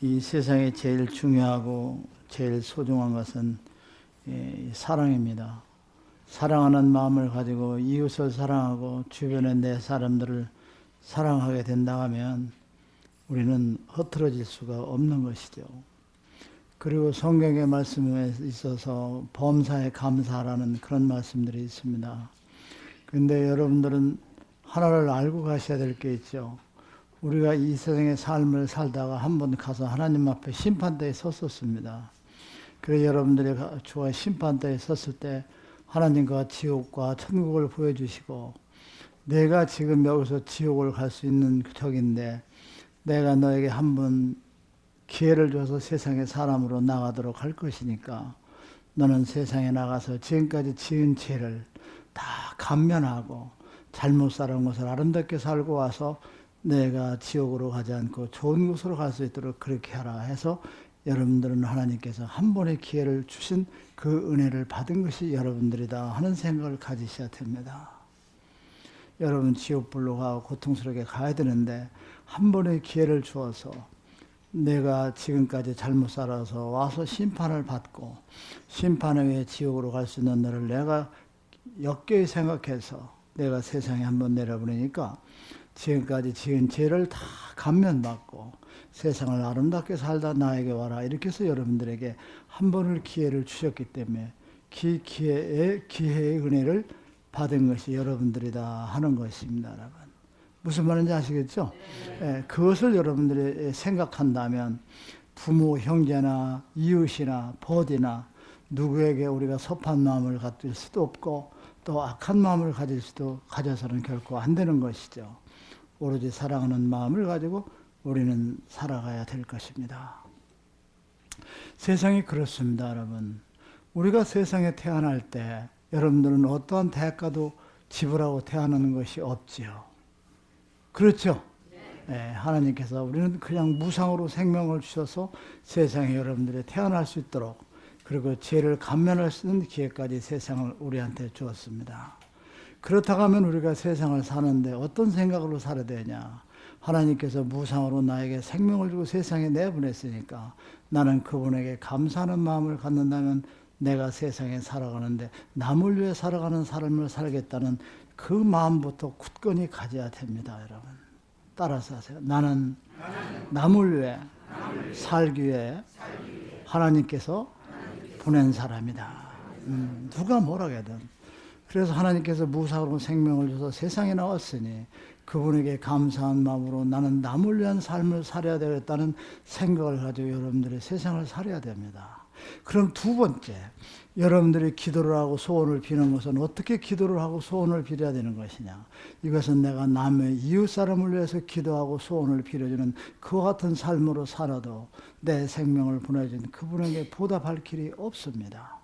이 세상에 제일 중요하고 제일 소중한 것은 사랑입니다. 사랑하는 마음을 가지고 이웃을 사랑하고 주변의 내 사람들을 사랑하게 된다 하면 우리는 흐트러질 수가 없는 것이죠. 그리고 성경의 말씀에 있어서 범사에 감사하라는 그런 말씀들이 있습니다. 그런데 여러분들은 하나를 알고 가셔야 될 게 있죠. 우리가 이 세상의 삶을 살다가 한번 가서 하나님 앞에 심판대에 섰었습니다. 그래서 여러분들이 주와 심판대에 섰을 때 하나님과 지옥과 천국을 보여주시고, 내가 지금 여기서 지옥을 갈 수 있는 적인데 내가 너에게 한번 기회를 줘서 세상의 사람으로 나가도록 할 것이니까 너는 세상에 나가서 지금까지 지은 죄를 다 감면하고 잘못 살아온 것을 아름답게 살고 와서 내가 지옥으로 가지 않고 좋은 곳으로 갈 수 있도록 그렇게 하라 해서 여러분들은 하나님께서 한 번의 기회를 주신 그 은혜를 받은 것이 여러분들이다 하는 생각을 가지셔야 됩니다. 여러분 지옥불로 가고 고통스럽게 가야 되는데 한 번의 기회를 주어서 내가 지금까지 잘못 살아서 와서 심판을 받고 심판에 의해 지옥으로 갈 수 있는 너를 내가 역겨이 생각해서 내가 세상에 한번 내려보내니까 지금까지 지은 죄를 다 감면받고 세상을 아름답게 살다 나에게 와라 이렇게 해서 여러분들에게 한 번을 기회를 주셨기 때문에 기회의 은혜를 받은 것이 여러분들이다 하는 것입니다. 여러분 무슨 말인지 아시겠죠? 네. 그것을 여러분들이 생각한다면 부모, 형제나 이웃이나 벗이나 누구에게 우리가 섭한 마음을 가질 수도 없고 또 악한 마음을 가져서는 결코 안 되는 것이죠. 오로지 사랑하는 마음을 가지고 우리는 살아가야 될 것입니다. 세상이 그렇습니다, 여러분. 우리가 세상에 태어날 때 여러분들은 어떠한 대가도 지불하고 태어나는 것이 없지요. 그렇죠? 네, 하나님께서 우리는 그냥 무상으로 생명을 주셔서 세상에 여러분들이 태어날 수 있도록 그리고 죄를 감면할 수 있는 기회까지 세상을 우리한테 주었습니다. 그렇다고 하면 우리가 세상을 사는데 어떤 생각으로 살아야 되냐? 하나님께서 무상으로 나에게 생명을 주고 세상에 내보냈으니까 나는 그분에게 감사하는 마음을 갖는다면 내가 세상에 살아가는데 남을 위해 살아가는 삶을 살겠다는 그 마음부터 굳건히 가져야 됩니다, 여러분. 따라서 하세요. 나는 남을 위해 살기 위해 하나님께서 보낸 사람이다. 누가 뭐라 해든. 그래서 하나님께서 무상으로 생명을 줘서 세상에 나왔으니 그분에게 감사한 마음으로 나는 남을 위한 삶을 살아야 되겠다는 생각을 가지고 여러분들이 세상을 살아야 됩니다. 그럼 두 번째, 여러분들이 기도를 하고 소원을 비는 것은 어떻게 기도를 하고 소원을 빌어야 되는 것이냐. 이것은 내가 남의 이웃 사람을 위해서 기도하고 소원을 빌어주는 그와 같은 삶으로 살아도 내 생명을 보내준 그분에게 보답할 길이 없습니다.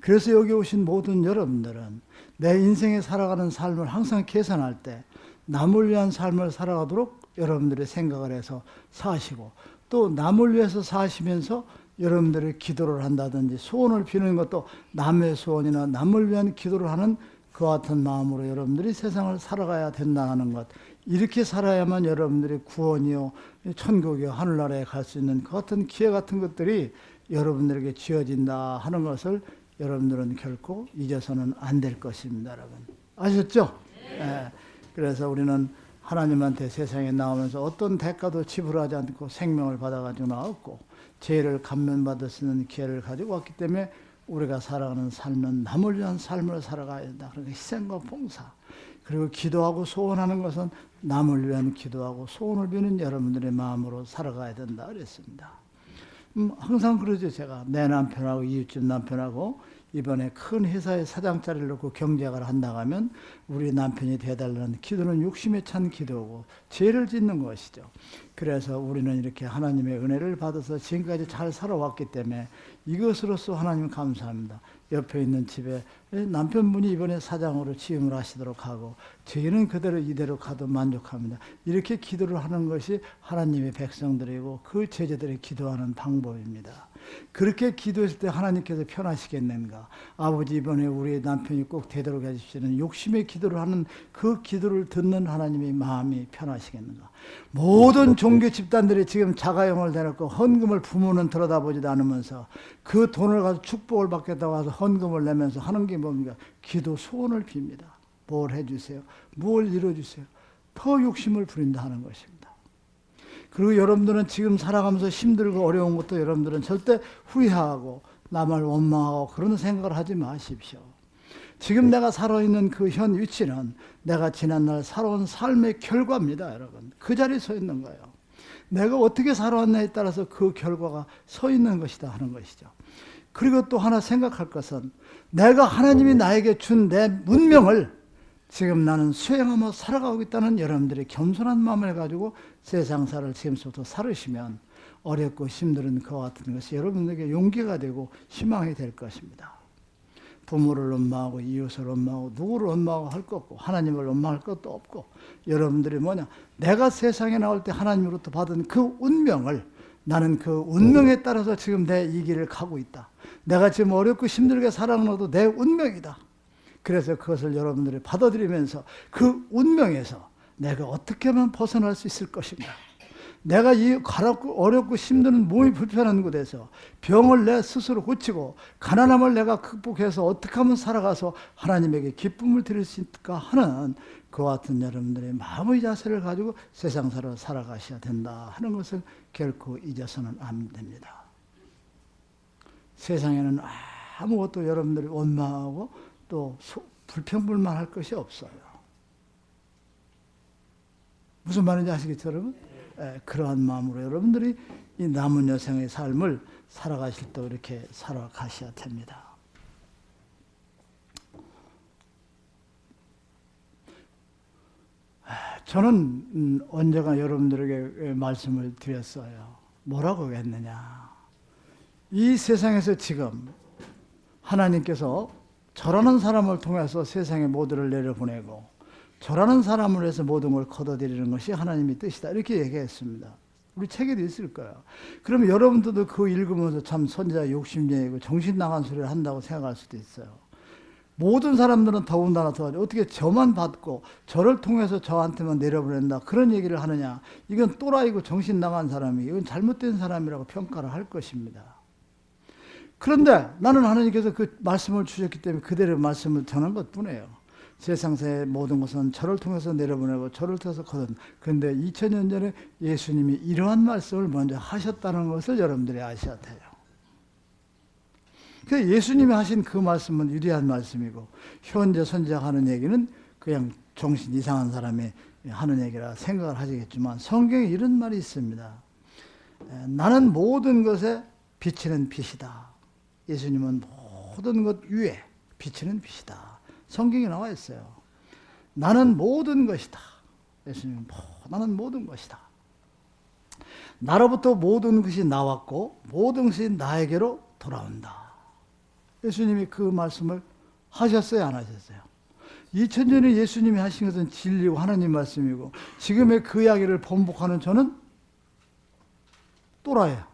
그래서 여기 오신 모든 여러분들은 내 인생에 살아가는 삶을 항상 계산할 때 남을 위한 삶을 살아가도록 여러분들이 생각을 해서 사시고 또 남을 위해서 사시면서 여러분들이 기도를 한다든지 소원을 비는 것도 남의 소원이나 남을 위한 기도를 하는 그와 같은 마음으로 여러분들이 세상을 살아가야 된다는 것. 이렇게 살아야만 여러분들이 구원이요 천국이요 하늘나라에 갈 수 있는 그 같은 기회 같은 것들이 여러분들에게 주어진다 하는 것을 여러분들은 결코 잊어서는 안 될 것입니다, 여러분. 아셨죠? 네. 그래서 우리는 하나님한테 세상에 나오면서 어떤 대가도 지불하지 않고 생명을 받아가지고 나왔고 죄를 감면받을 수 있는 기회를 가지고 왔기 때문에 우리가 살아가는 삶은 남을 위한 삶을 살아가야 된다. 그러니까 희생과 봉사 그리고 기도하고 소원하는 것은 남을 위한 기도하고 소원을 비는 여러분들의 마음으로 살아가야 된다 그랬습니다. 항상 그러죠. 제가 내 남편하고 이웃집 남편하고 이번에 큰 회사의 사장 자리를 놓고 경쟁을 한다고 하면 우리 남편이 되달라는 기도는 욕심에 찬 기도고 죄를 짓는 것이죠. 그래서 우리는 이렇게 하나님의 은혜를 받아서 지금까지 잘 살아왔기 때문에 이것으로서 하나님 감사합니다. 옆에 있는 집에 남편분이 이번에 사장으로 취임을 하시도록 하고 저희는 그대로 이대로 가도 만족합니다. 이렇게 기도를 하는 것이 하나님의 백성들이고 그 제자들이 기도하는 방법입니다. 그렇게 기도했을 때 하나님께서 편하시겠는가? 아버지 이번에 우리 남편이 꼭 되도록 해주시는 욕심의 기도를 하는 그 기도를 듣는 하나님의 마음이 편하시겠는가? 모든 종교 집단들이 지금 자가용을 대놓고 헌금을 부모는 들여다보지도 않으면서 그 돈을 가서 축복을 받겠다고 해서 헌금을 내면서 하는 게 뭡니까? 기도 소원을 빕니다. 뭘 해주세요? 뭘 이뤄주세요? 더 욕심을 부린다 하는 것입니다. 그리고 여러분들은 지금 살아가면서 힘들고 어려운 것도 여러분들은 절대 후회하고 남을 원망하고 그런 생각을 하지 마십시오. 지금 내가 살아있는 그 현 위치는 내가 지난날 살아온 삶의 결과입니다, 여러분. 그 자리에 서 있는 거예요. 내가 어떻게 살아왔냐에 따라서 그 결과가 서 있는 것이다 하는 것이죠. 그리고 또 하나 생각할 것은 내가 하나님이 나에게 준 내 문명을 지금 나는 수행하며 살아가고 있다는 여러분들의 겸손한 마음을 가지고 세상사를 지금부터 살으시면 어렵고 힘든 그와 같은 것이 여러분들에게 용기가 되고 희망이 될 것입니다. 부모를 원망하고 이웃을 원망하고 누구를 원망하고 할 것 없고 하나님을 원망할 것도 없고 여러분들이 뭐냐? 내가 세상에 나올 때 하나님으로부터 받은 그 운명을 나는 그 운명에 따라서 지금 내 이 길을 가고 있다. 내가 지금 어렵고 힘들게 살아가는 것도 내 운명이다. 그래서 그것을 여러분들이 받아들이면서 그 운명에서 내가 어떻게 하면 벗어날 수 있을 것인가. 내가 이 어렵고 힘든 몸이 불편한 곳에서 병을 내 스스로 고치고 가난함을 내가 극복해서 어떻게 하면 살아가서 하나님에게 기쁨을 드릴 수 있을까 하는 그와 같은 여러분들의 마음의 자세를 가지고 세상사를 살아가셔야 된다 하는 것을 결코 잊어서는 안 됩니다. 세상에는 아무것도 여러분들이 원망하고 또 불평불만할 것이 없어요. 무슨 말인지 아시겠죠, 여러분? 그러한 마음으로 여러분들이 이 남은 여생의 삶을 살아가실 때 이렇게 살아가셔야 됩니다. 저는 언제가 여러분들에게 말씀을 드렸어요. 뭐라고 했느냐? 이 세상에서 지금 하나님께서 저라는 사람을 통해서 세상의 모두를 내려보내고 저라는 사람을 위해서 모든 걸 거둬들이는 것이 하나님의 뜻이다. 이렇게 얘기했습니다. 우리 책에도 있을 거예요. 그러면 여러분들도 그거 읽으면서 참 선지자 욕심쟁이고 정신 나간 소리를 한다고 생각할 수도 있어요. 모든 사람들은 더군다나 더 어떻게 저만 받고 저를 통해서 저한테만 내려보낸다. 그런 얘기를 하느냐. 이건 또라이고 정신 나간 사람이 이건 잘못된 사람이라고 평가를 할 것입니다. 그런데 나는 하나님께서 그 말씀을 주셨기 때문에 그대로 말씀을 전한 것뿐이에요. 세상의 모든 것은 저를 통해서 내려보내고 저를 통해서 거둔. 그런데 2000년 전에 예수님이 이러한 말씀을 먼저 하셨다는 것을 여러분들이 아셔야 돼요. 예수님이 하신 그 말씀은 위대한 말씀이고 현재 선지자가 하는 얘기는 그냥 정신 이상한 사람이 하는 얘기라 생각을 하시겠지만 성경에 이런 말이 있습니다. 나는 모든 것에 비치는 빛이다. 예수님은 모든 것 위에 비치는 빛이다. 성경에 나와 있어요. 나는 모든 것이다. 예수님은 나는 모든 것이다. 나로부터 모든 것이 나왔고 모든 것이 나에게로 돌아온다. 예수님이 그 말씀을 하셨어요, 안 하셨어요? 2000년에 예수님이 하신 것은 진리고 하나님 말씀이고 지금의 그 이야기를 번복하는 저는 또라이야.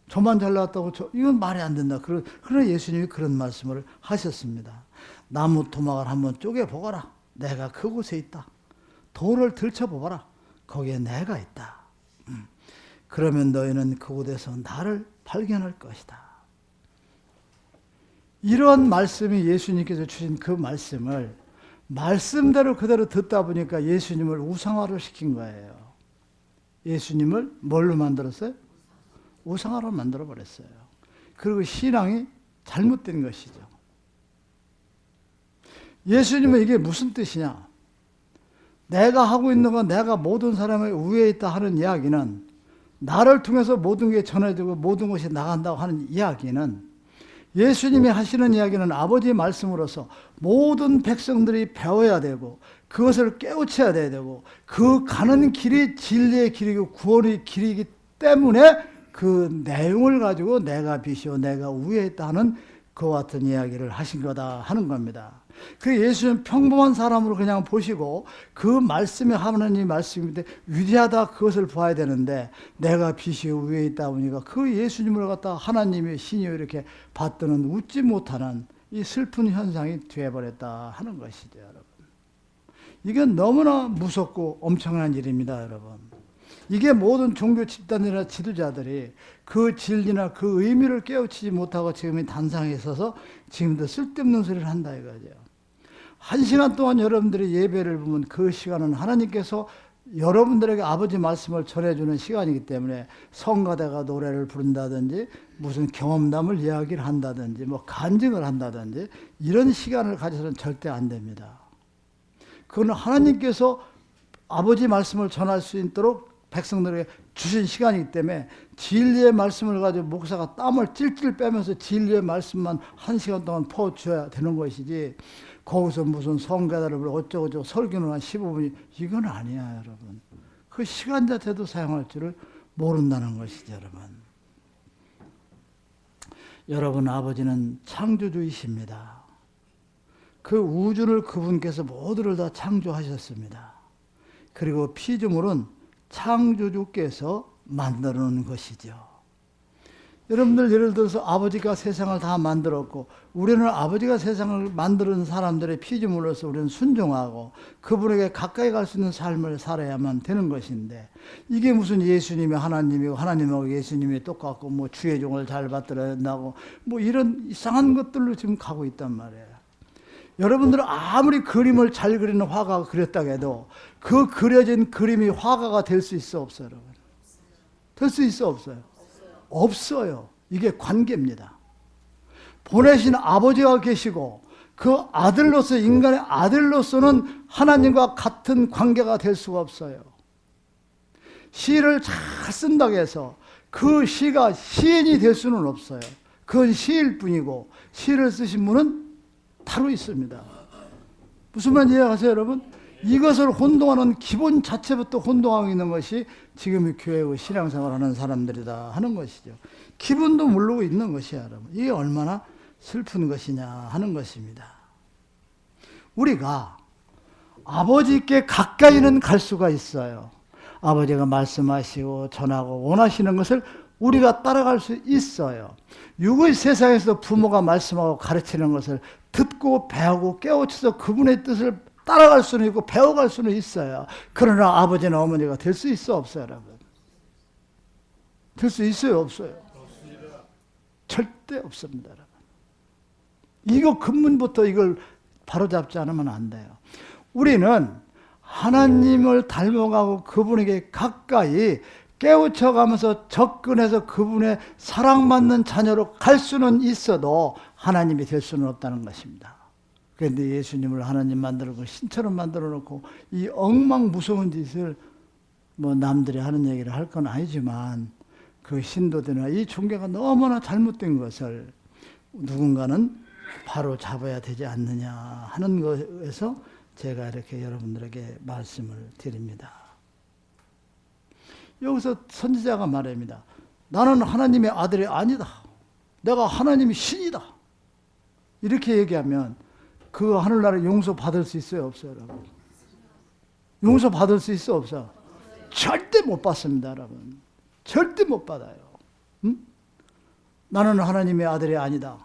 저만 잘났다고 이건 말이 안 된다. 그러나 예수님이 그런 말씀을 하셨습니다. 나무 토막을 한번 쪼개보거라. 내가 그곳에 있다. 돌을 들춰보거라. 거기에 내가 있다. 그러면 너희는 그곳에서 나를 발견할 것이다. 이런 말씀이 예수님께서 주신 그 말씀을 말씀대로 그대로 듣다 보니까 예수님을 우상화를 시킨 거예요. 예수님을 뭘로 만들었어요? 우상화로 만들어버렸어요. 그리고 신앙이 잘못된 것이죠. 예수님은 이게 무슨 뜻이냐? 내가 하고 있는 건 내가 모든 사람의 우위에 있다 하는 이야기는 나를 통해서 모든 게 전해지고 모든 것이 나간다고 하는 이야기는 예수님이 하시는 이야기는 아버지의 말씀으로서 모든 백성들이 배워야 되고 그것을 깨우쳐야 되고 그 가는 길이 진리의 길이고 구원의 길이기 때문에 그 내용을 가지고 내가 빛이요 내가 우위에 있다 하는 그와 같은 이야기를 하신 거다 하는 겁니다. 그 예수는 평범한 사람으로 그냥 보시고 그 말씀이 하나님 말씀인데 위대하다 그것을 봐야 되는데 내가 빛이 위에 있다 보니까 그 예수님을 갖다 하나님의 신이요 이렇게 받드는 웃지 못하는 이 슬픈 현상이 되어버렸다 하는 것이죠, 여러분. 이건 너무나 무섭고 엄청난 일입니다, 여러분. 이게 모든 종교 집단이나 지도자들이 그 진리나 그 의미를 깨우치지 못하고 지금 이 단상에 서서 지금도 쓸데없는 소리를 한다 이거죠. 1시간 동안 여러분들이 예배를 보면 그 시간은 하나님께서 여러분들에게 아버지 말씀을 전해주는 시간이기 때문에 성가대가 노래를 부른다든지 무슨 경험담을 이야기를 한다든지 뭐 간증을 한다든지 이런 시간을 가져서는 절대 안 됩니다. 그건 하나님께서 아버지 말씀을 전할 수 있도록 백성들에게 주신 시간이기 때문에 진리의 말씀을 가지고 목사가 땀을 찔찔 빼면서 진리의 말씀만 1시간 동안 퍼줘야 되는 것이지 거기서 무슨 성가대를 어쩌고저쩌고 설교는 한 15분이 이건 아니야, 여러분. 그 시간 자체도 사용할 줄을 모른다는 것이죠, 여러분. 여러분 아버지는 창조주이십니다. 그 우주를 그분께서 모두를 다 창조하셨습니다. 그리고 피조물은 창조주께서 만들어 놓은 것이죠. 여러분들 예를 들어서 아버지가 세상을 다 만들었고 우리는 아버지가 세상을 만드는 사람들의 피조물로서 우리는 순종하고 그분에게 가까이 갈 수 있는 삶을 살아야만 되는 것인데 이게 무슨 예수님이 하나님이고 하나님하고 예수님이 똑같고 뭐 주의 종을 잘 받들어야 된다고 뭐 이런 이상한 것들로 지금 가고 있단 말이에요. 여러분들은 아무리 그림을 잘 그리는 화가가 그렸다고 해도 그 그려진 그림이 화가가 될 수 있어 없어요, 여러분? 될 수 있어 없어요? 없어요. 이게 관계입니다. 보내신 아버지가 계시고 그 아들로서 인간의 아들로서는 하나님과 같은 관계가 될 수가 없어요. 시를 잘 쓴다고 해서 그 시가 시인이 될 수는 없어요. 그건 시일 뿐이고 시를 쓰신 분은 따로 있습니다. 무슨 말인지 이해하세요, 여러분? 이것을 혼동하는 기본 자체부터 혼동하고 있는 것이 지금 교회의 신앙생활을 하는 사람들이다 하는 것이죠. 기분도 모르고 있는 것이야, 여러분. 이게 얼마나 슬픈 것이냐 하는 것입니다. 우리가 아버지께 가까이는 갈 수가 있어요. 아버지가 말씀하시고 전하고 원하시는 것을 우리가 따라갈 수 있어요. 육의 세상에서 부모가 말씀하고 가르치는 것을 듣고 배우고 깨우쳐서 그분의 뜻을 따라갈 수는 있고 배워갈 수는 있어요. 그러나 아버지나 어머니가 될 수 있어 없어요, 여러분? 될 수 있어요 없어요? 없습니다. 절대 없습니다, 여러분. 이거 근본부터 이걸 바로잡지 않으면 안 돼요. 우리는 하나님을 닮아가고 그분에게 가까이 깨우쳐가면서 접근해서 그분의 사랑받는 자녀로 갈 수는 있어도 하나님이 될 수는 없다는 것입니다. 그런데 예수님을 하나님 만들고 신처럼 만들어 놓고 이 엉망 무서운 짓을 뭐 남들이 하는 얘기를 할 건 아니지만 그 신도들이나 이 종교가 너무나 잘못된 것을 누군가는 바로 잡아야 되지 않느냐 하는 것에서 제가 이렇게 여러분들에게 말씀을 드립니다. 여기서 선지자가 말합니다. 나는 하나님의 아들이 아니다. 내가 하나님의 신이다. 이렇게 얘기하면 그 하늘나라 용서받을 수 있어요 없어요, 여러분? 용서받을 수 있어 없어요? 절대 못 받습니다, 여러분. 절대 못 받아요. 응? 나는 하나님의 아들이 아니다.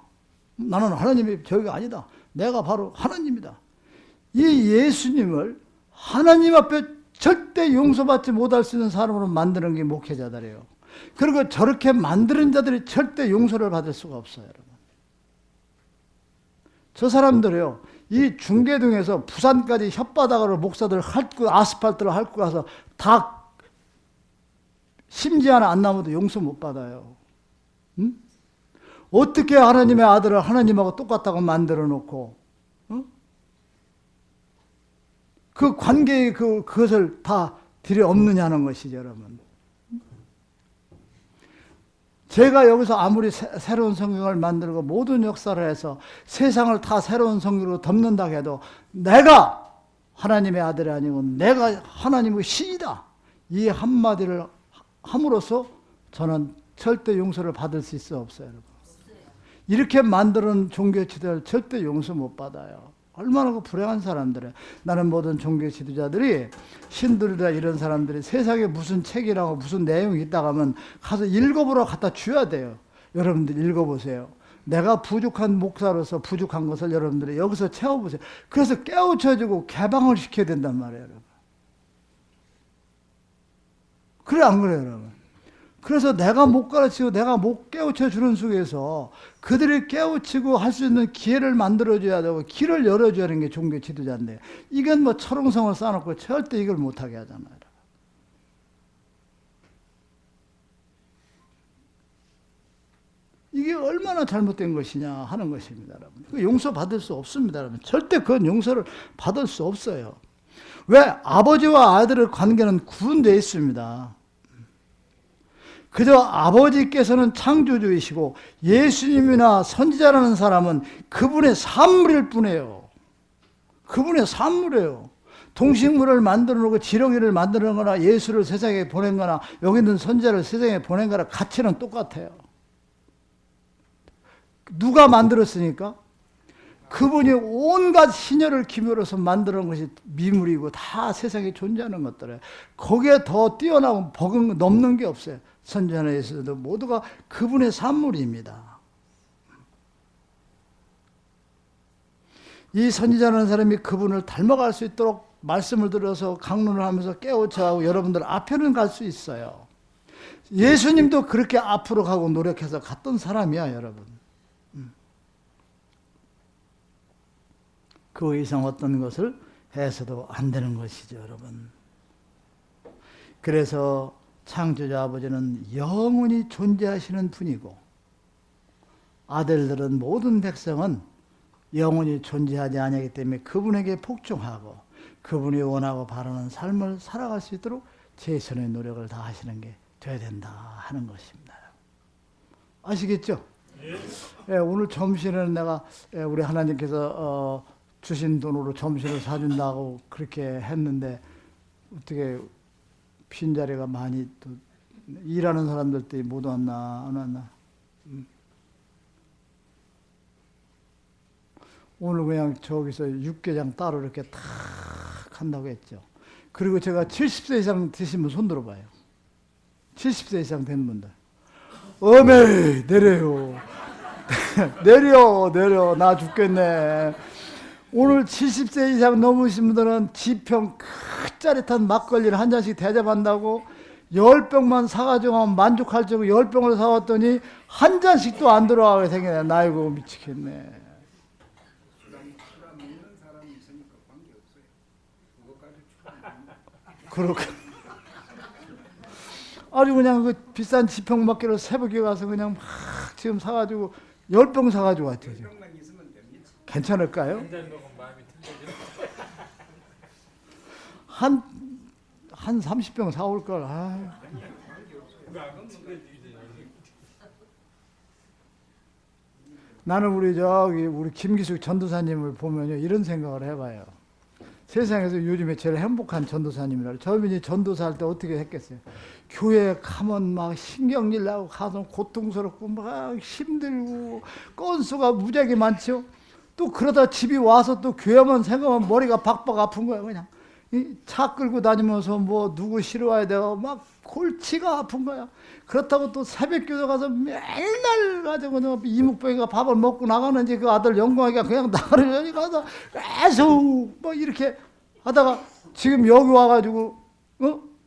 나는 하나님의 저기가 아니다. 내가 바로 하나님이다. 이 예수님을 하나님 앞에 절대 용서받지 못할 수 있는 사람으로 만드는 게 목회자들이에요. 그리고 저렇게 만드는 자들이 절대 용서를 받을 수가 없어요, 여러분. 저 사람들이요, 이 중계동에서 부산까지 혓바닥으로 목사들 핥고 아스팔트를 핥고 가서 다 심지 하나 안 남아도 용서 못 받아요. 응? 어떻게 하나님의 아들을 하나님하고 똑같다고 만들어 놓고 그 관계의 그것을 다 들여없느냐는 것이죠, 여러분. 제가 여기서 아무리 새로운 성경을 만들고 모든 역사를 해서 세상을 다 새로운 성경으로 덮는다고 해도 내가 하나님의 아들이 아니고 내가 하나님의 신이다. 이 한마디를 함으로써 저는 절대 용서를 받을 수 있어 없어요, 여러분. 이렇게 만드는 종교 지도를 절대 용서 못 받아요. 얼마나 그 불행한 사람들이에요. 나는 모든 종교 지도자들이 신들이나 이런 사람들이 세상에 무슨 책이라고 무슨 내용이 있다고 하면 가서 읽어보러 갖다 줘야 돼요. 여러분들 읽어보세요. 내가 부족한 목사로서 부족한 것을 여러분들이 여기서 채워보세요. 그래서 깨우쳐주고 개방을 시켜야 된단 말이에요, 여러분. 그래 안 그래요, 여러분? 그래서 내가 못 가르치고 내가 못 깨우쳐 주는 속에서 그들이 깨우치고 할 수 있는 기회를 만들어줘야 되고 길을 열어줘야 하는 게 종교 지도자인데, 이건 뭐 철옹성을 쌓아놓고 절대 이걸 못하게 하잖아요. 이게 얼마나 잘못된 것이냐 하는 것입니다, 여러분. 용서받을 수 없습니다, 여러분. 절대 그건 용서를 받을 수 없어요. 왜? 아버지와 아들의 관계는 구분되어 있습니다. 그저 아버지께서는 창조주이시고 예수님이나 선지자라는 사람은 그분의 산물일 뿐이에요. 그분의 산물이에요. 동식물을 만들어 놓고 지렁이를 만들어 거나 예수를 세상에 보낸 거나 여기 있는 선지자를 세상에 보낸 거나 가치는 똑같아요. 누가 만들었으니까? 그분이 온갖 신혈을 기묘로서 만들어 놓은 것이 미물이고 다 세상에 존재하는 것들이에요. 거기에 더 뛰어나고 버금 넘는 게 없어요. 선지자나 예수도 모두가 그분의 산물입니다. 이 선지자라는 사람이 그분을 닮아갈 수 있도록 말씀을 들어서 강론을 하면서 깨우쳐하고 여러분들 앞에는 갈 수 있어요. 예수님도 그렇게 앞으로 가고 노력해서 갔던 사람이야, 여러분. 그 이상 어떤 것을 해서도 안 되는 것이죠, 여러분. 그래서 창조자 아버지는 영원히 존재하시는 분이고 아들들은 모든 백성은 영원히 존재하지 아니하기 때문에 그분에게 복종하고 그분이 원하고 바라는 삶을 살아갈 수 있도록 최선의 노력을 다하시는 게 돼야 된다 하는 것입니다. 아시겠죠? 예, 오늘 점심에는 내가 우리 하나님께서 주신 돈으로 점심을 사준다고 그렇게 했는데 어떻게 빈자리가 많이 또 일하는 사람들 때문에 못 왔나 안 왔나. 오늘 그냥 저기서 육개장 따로 이렇게 탁 한다고 했죠. 그리고 제가 70세 이상 되신 분 손 들어봐요. 70세 이상 된 분들. 어메 내려요. 내려 나 죽겠네. 오늘 70세 이상 넘으신 분들은 지평 짜릿한 막걸리를 한 잔씩 대접한다고 10병만 사가지고 만족할 적으로 10병을 사왔더니 한 잔씩도 안 들어가게 생겼네. 나이고 미치겠네. 그렇게 아주 그냥 그 비싼 지평 막걸리를 새벽에 가서 그냥 막 지금 사가지고 10병 사가지고 왔죠. 괜찮을까요? 한 30병 사올 걸. 나는 우리 김기숙 전도사님을 보면요 이런 생각을 해봐요. 세상에서 요즘에 제일 행복한 전도사님이라. 저분이 전도사할 때 어떻게 했겠어요? 교회에 가면 막 신경질 나고 가서 고통스럽고 막 힘들고 건수가 무지하게 많죠. 또 그러다 집에 와서 또 교회만 생각하면 머리가 박박 아픈 거야. 그냥 차 끌고 다니면서 뭐 누구 싫어해야 되고 막 골치가 아픈 거야. 그렇다고 또 새벽교도 가서 맨날 가지고 이묵병이가 밥을 먹고 나가는지 그 아들 영광이가 그냥 나가는 여기 가서 계속 뭐 이렇게 하다가 지금 여기 와가지고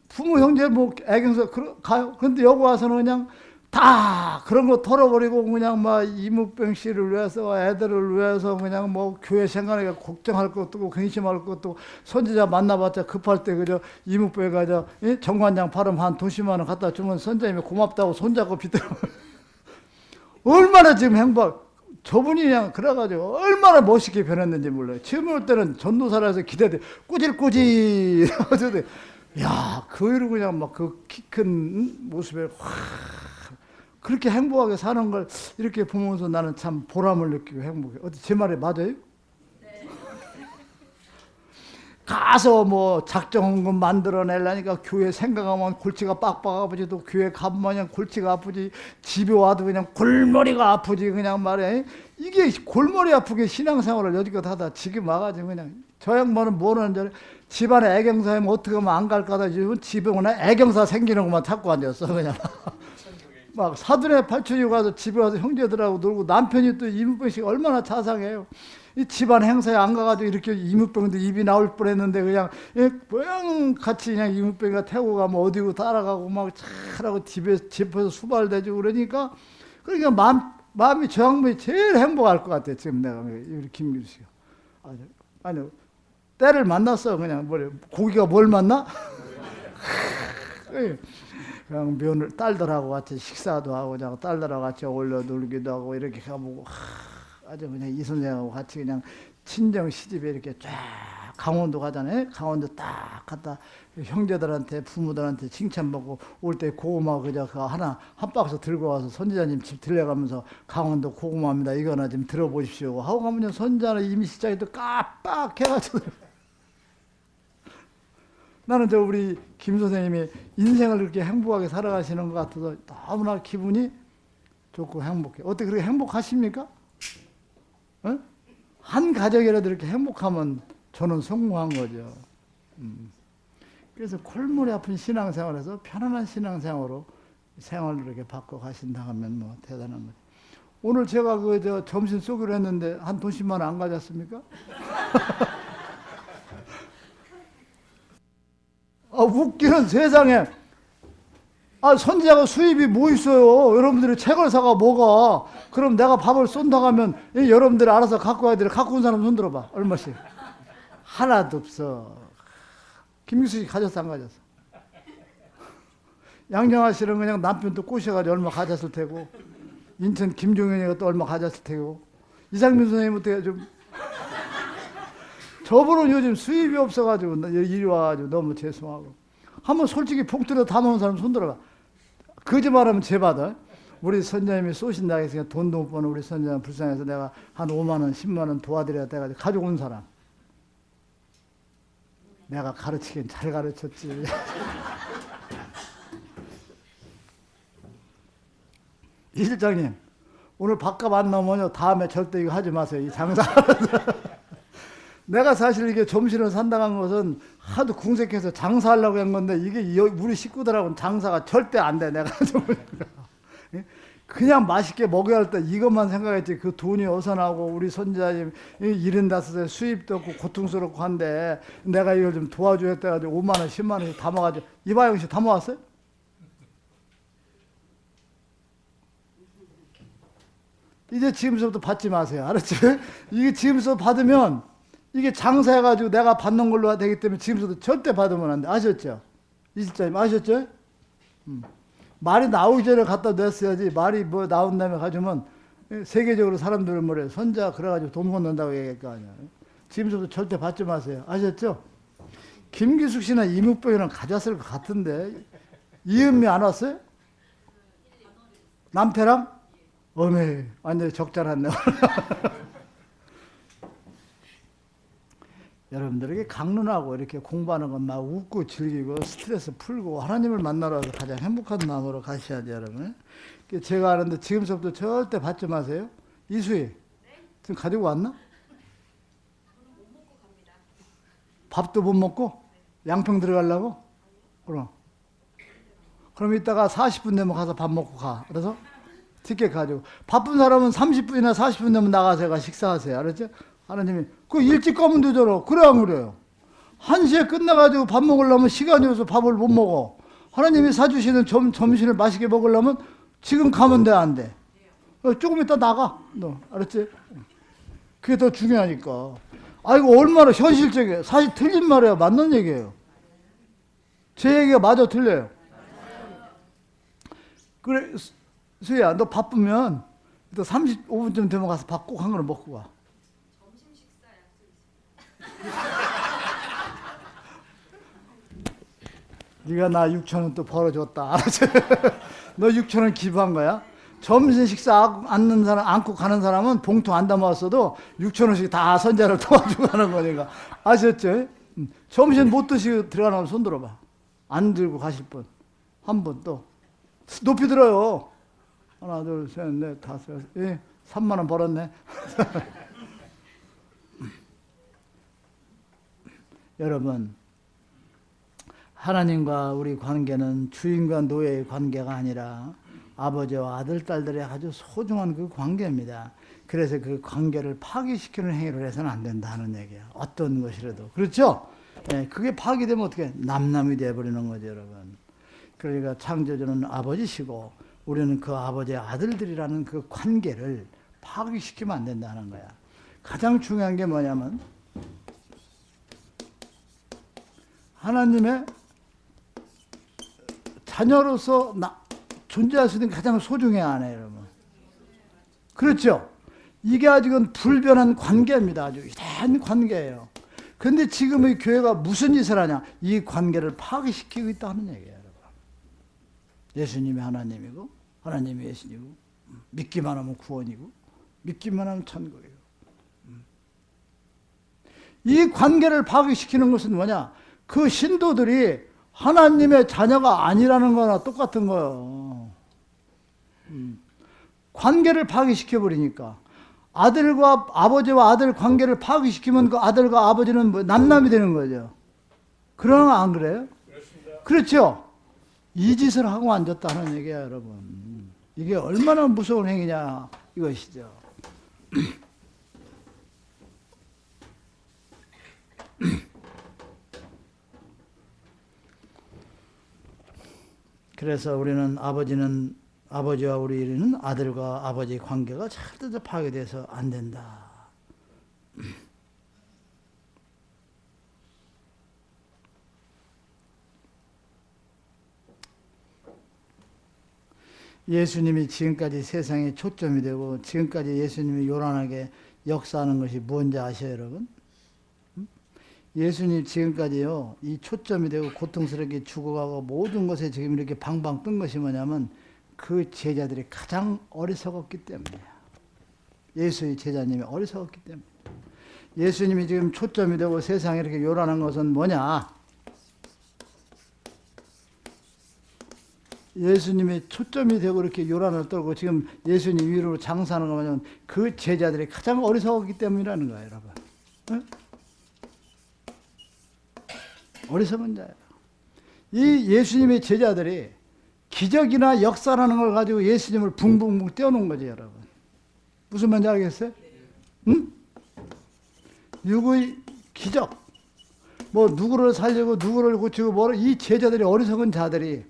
부모 형제 뭐 애경서 가요. 그런데 여기 와서는 그냥 다 그런 거 털어버리고 그냥 막 이묵병 씨를 위해서 애들을 위해서 그냥 뭐 교회 생활에 걱정할 것도 근심할 것도 선지자 만나봤자 급할 때 그저 이묵병 가자 정관장 발음 한 20만 원 갖다 주면 선자님이 고맙다고 손잡고 비틀어. 얼마나 지금 행복. 저분이 그냥 그래가지고 얼마나 멋있게 변했는지 몰라요. 처음 올 때는 전도사라서 기대돼 꾸질꾸질 하는데 야 그 이로 그냥 막 그 키 큰 모습에 확 그렇게 행복하게 사는 걸 이렇게 보면서 나는 참 보람을 느끼고 행복해. 어디 제 말이 맞아요? 네. 가서 뭐 작정헌금 만들어내려니까 교회 생각하면 골치가 빡빡 아프지, 또 교회 가면 그냥 골치가 아프지, 집에 와도 그냥 골머리가 아프지, 그냥 말해. 이게 골머리 아프게 신앙생활을 여지껏 하다 지금 와가지고 그냥 저 양반은 뭐라는 줄 알아? 집안에 애경사하면 어떻게 하면 안 갈까다 지금 집에 오나 애경사 생기는 것만 찾고 앉았어 그냥. 막 사돈의 팔촌이 가서 집에 와서 형제들하고 놀고, 남편이 또 이무병씩 얼마나 자상해요. 이 집안 행사에 안 가가지고 이렇게 이무병도 입이 나올 뻔했는데 그냥 같이 그냥 이무병이가 태우고 가면 어디고 따라가고 막 잘하고 집에서 수발대주고 그러니까 마음이 저 양반이 제일 행복할 것 같아. 지금 내가 우리 김규 씨가 아니 때를 만났어. 그냥 고기가 뭘 만나? 그냥 딸들하고 같이 식사도 하고 그냥 딸들하고 같이 어울려 놀기도 하고 이렇게 가보고 아주 그냥 이 선생하고 같이 그냥 친정 시집에 이렇게 쫙 강원도 가잖아요. 강원도 딱 갔다 형제들한테 부모들한테 칭찬받고 올 때 고구마 그저 한 박스 들고 와서 선지자님 집 들려가면서 강원도 고구마입니다. 이거나 좀 들어보십시오 하고 가면 선지자는 이미 시장에 또 깜빡해가지고 나는 저 우리 김 선생님이 인생을 그렇게 행복하게 살아가시는 것 같아서 너무나 기분이 좋고 행복해. 어떻게 그렇게 행복하십니까? 어? 한 가족이라도 이렇게 행복하면 저는 성공한 거죠. 그래서 골머리 아픈 신앙생활에서 편안한 신앙생활로 생활을 이렇게 바꿔 가신다 하면 뭐 대단한 거죠. 오늘 제가 저 점심 쏘기로 했는데 한 돈 10만 원 안 가졌습니까? 웃기는 세상에. 선지자가 수입이 뭐 있어요? 여러분들이 책을 사가 뭐가? 그럼 내가 밥을 쏜다 하면 여러분들이 알아서 갖고 와야 돼. 갖고 온 사람 손 들어봐. 얼마씩? 하나도 없어. 김규수 씨 가졌어, 안 가졌어? 양정아 씨는 그냥 남편도 꼬셔가지고 얼마 가졌을 테고, 인천 김종현이가 또 얼마 가졌을 테고, 이상민 선생님부터 좀 저분은 요즘 수입이 없어가지고 이리 와가지고 너무 죄송하고. 한번 솔직히 복들어 다 놓은 사람 손들어봐. 거짓말하면 죄받아. 우리 선자님이 쏘신다 해서 돈도 못 버는 우리 선자님 불쌍해서 내가 한 5만 원, 10만 원 도와드려야 돼가지고 가지고 온 사람. 내가 가르치긴 잘 가르쳤지. 이 실장님, 오늘 밥값 안 나오면요 다음에 절대 이거 하지 마세요. 이 장사. 내가 사실 이게 점심을 산다는 것은 하도 궁색해서 장사하려고 한 건데 이게 우리 식구들하고는 장사가 절대 안 돼. 내가 그냥 맛있게 먹어야 할 때 이것만 생각했지 그 돈이 어디서 나오고 우리 손자님 75세 수입도 없고 고통스럽고 한데 내가 이걸 좀 도와줘야 돼가지고 5만 원, 10만 원씩 담아가지고 이바영 씨 담아왔어요? 이제 지금부터 받지 마세요. 알았지? 이게 지금부터 받으면 이게 장사해가지고 내가 받는 걸로 되기 때문에 지금부터 절대 받으면 안 돼. 아셨죠? 이 실장님 아셨죠? 말이 나오기 전에 갖다 냈어야지. 말이 뭐 나온 다음에 가져오면 세계적으로 사람들은 뭐래. 선자 그래가지고 돈 걷는다고 얘기할 거 아니야. 지금부터 절대 받지 마세요. 아셨죠? 김기숙 씨나 이묵병이랑 가졌을 것 같은데 이은미 안 왔어요? 남태랑? 어메 완전히 적절하네. 여러분들에게 강론하고 이렇게 공부하는 건 막 웃고 즐기고 스트레스 풀고 하나님을 만나러 와서 가장 행복한 마음으로 가셔야죠, 여러분. 제가 아는데 지금부터 절대 받지 마세요. 이수희, 지금 가지고 왔나? 밥도 못 먹고? 양평 들어가려고? 그럼 이따가 40분 되면 가서 밥 먹고 가. 그래서 티켓 가지고. 바쁜 사람은 30분이나 40분 되면 나가서 식사하세요. 알았죠? 하나님이 그 일찍 가면 되잖아. 그래 안 그래요? 1시에 끝나가지고 밥 먹으려면 시간이 없어서 밥을 못 먹어. 하나님이 사주시는 점심을 맛있게 먹으려면 지금 가면 돼, 안 돼? 조금 이따 나가. 너 알았지? 그게 더 중요하니까. 이거 얼마나 현실적이에요. 사실 틀린 말이에요. 맞는 얘기예요. 제 얘기가 맞아 틀려요. 그래 수희야, 너 바쁘면 또 35분쯤 되면 가서 밥 꼭 한 그릇 먹고 가. 네가 나 6,000원 또 벌어줬다. 알았지? 너 6,000원 기부한 거야? 점심 식사 안고 가는 사람은 봉투 안 담아왔어도 6,000원씩 다 선자를 도와주고 가는 거니까. 아셨죠? 점심 못 드시고 들어가는 손 들어봐. 안 들고 가실 분. 한 분 또. 높이 들어요. 하나, 둘, 셋, 넷, 다섯. 예, 3만 원 벌었네. 여러분, 하나님과 우리 관계는 주인과 노예의 관계가 아니라 아버지와 아들, 딸들의 아주 소중한 그 관계입니다. 그래서 그 관계를 파괴시키는 행위를 해서는 안 된다는 얘기야. 어떤 것이라도. 그렇죠? 예, 그게 파괴되면 어떻게 남남이 되어버리는 거죠, 여러분. 그러니까 창조주는 아버지시고 우리는 그 아버지의 아들들이라는 그 관계를 파괴시키면 안 된다는 거야. 가장 중요한 게 뭐냐면 하나님의 자녀로서 존재할 수 있는 가장 소중해야 하네, 여러분. 그렇죠? 이게 아직은 불변한 관계입니다. 아주 위대한 관계예요. 그런데 지금의 교회가 무슨 짓을 하냐? 이 관계를 파괴시키고 있다는 얘기예요, 여러분. 예수님이 하나님이고 하나님이 예수님이고 믿기만 하면 구원이고 믿기만 하면 천국이고. 이 관계를 파괴시키는 것은 뭐냐? 그 신도들이 하나님의 자녀가 아니라는 거나 똑같은 거예요. 관계를 파괴시켜버리니까. 아들과 아버지와 아들 관계를 파괴시키면 그 아들과 아버지는 뭐 남남이 되는 거죠. 그러나 안 그래요? 그렇습니다. 그렇죠? 이 짓을 하고 앉았다는 얘기야, 여러분. 이게 얼마나 무서운 행위냐 이것이죠. 그래서 우리는 아버지와 우리는 아들과 아버지 관계가 절대 파괴돼서 안 된다. 예수님이 지금까지 세상에 초점이 되고 지금까지 예수님이 요란하게 역사하는 것이 뭔지 아셔요, 여러분? 예수님 지금까지요, 이 초점이 되고 고통스럽게 죽어가고 모든 것에 지금 이렇게 방방 뜬 것이 뭐냐면 그 제자들이 가장 어리석었기 때문이에요. 예수의 제자님이 어리석었기 때문에. 예수님이 지금 초점이 되고 세상에 이렇게 요란한 것은 뭐냐? 예수님이 초점이 되고 이렇게 요란을 떨고 지금 예수님 위로 장사하는 거면 그 제자들이 가장 어리석었기 때문이라는 거예요, 여러분. 응? 어리석은 자예요. 이 예수님의 제자들이 기적이나 역사라는 걸 가지고 예수님을 붕붕붕 떼어놓은 거죠, 여러분. 무슨 말인지 알겠어요? 응? 누구의 기적, 뭐 누구를 살리고 누구를 고치고 뭐 이 제자들이 어리석은 자들이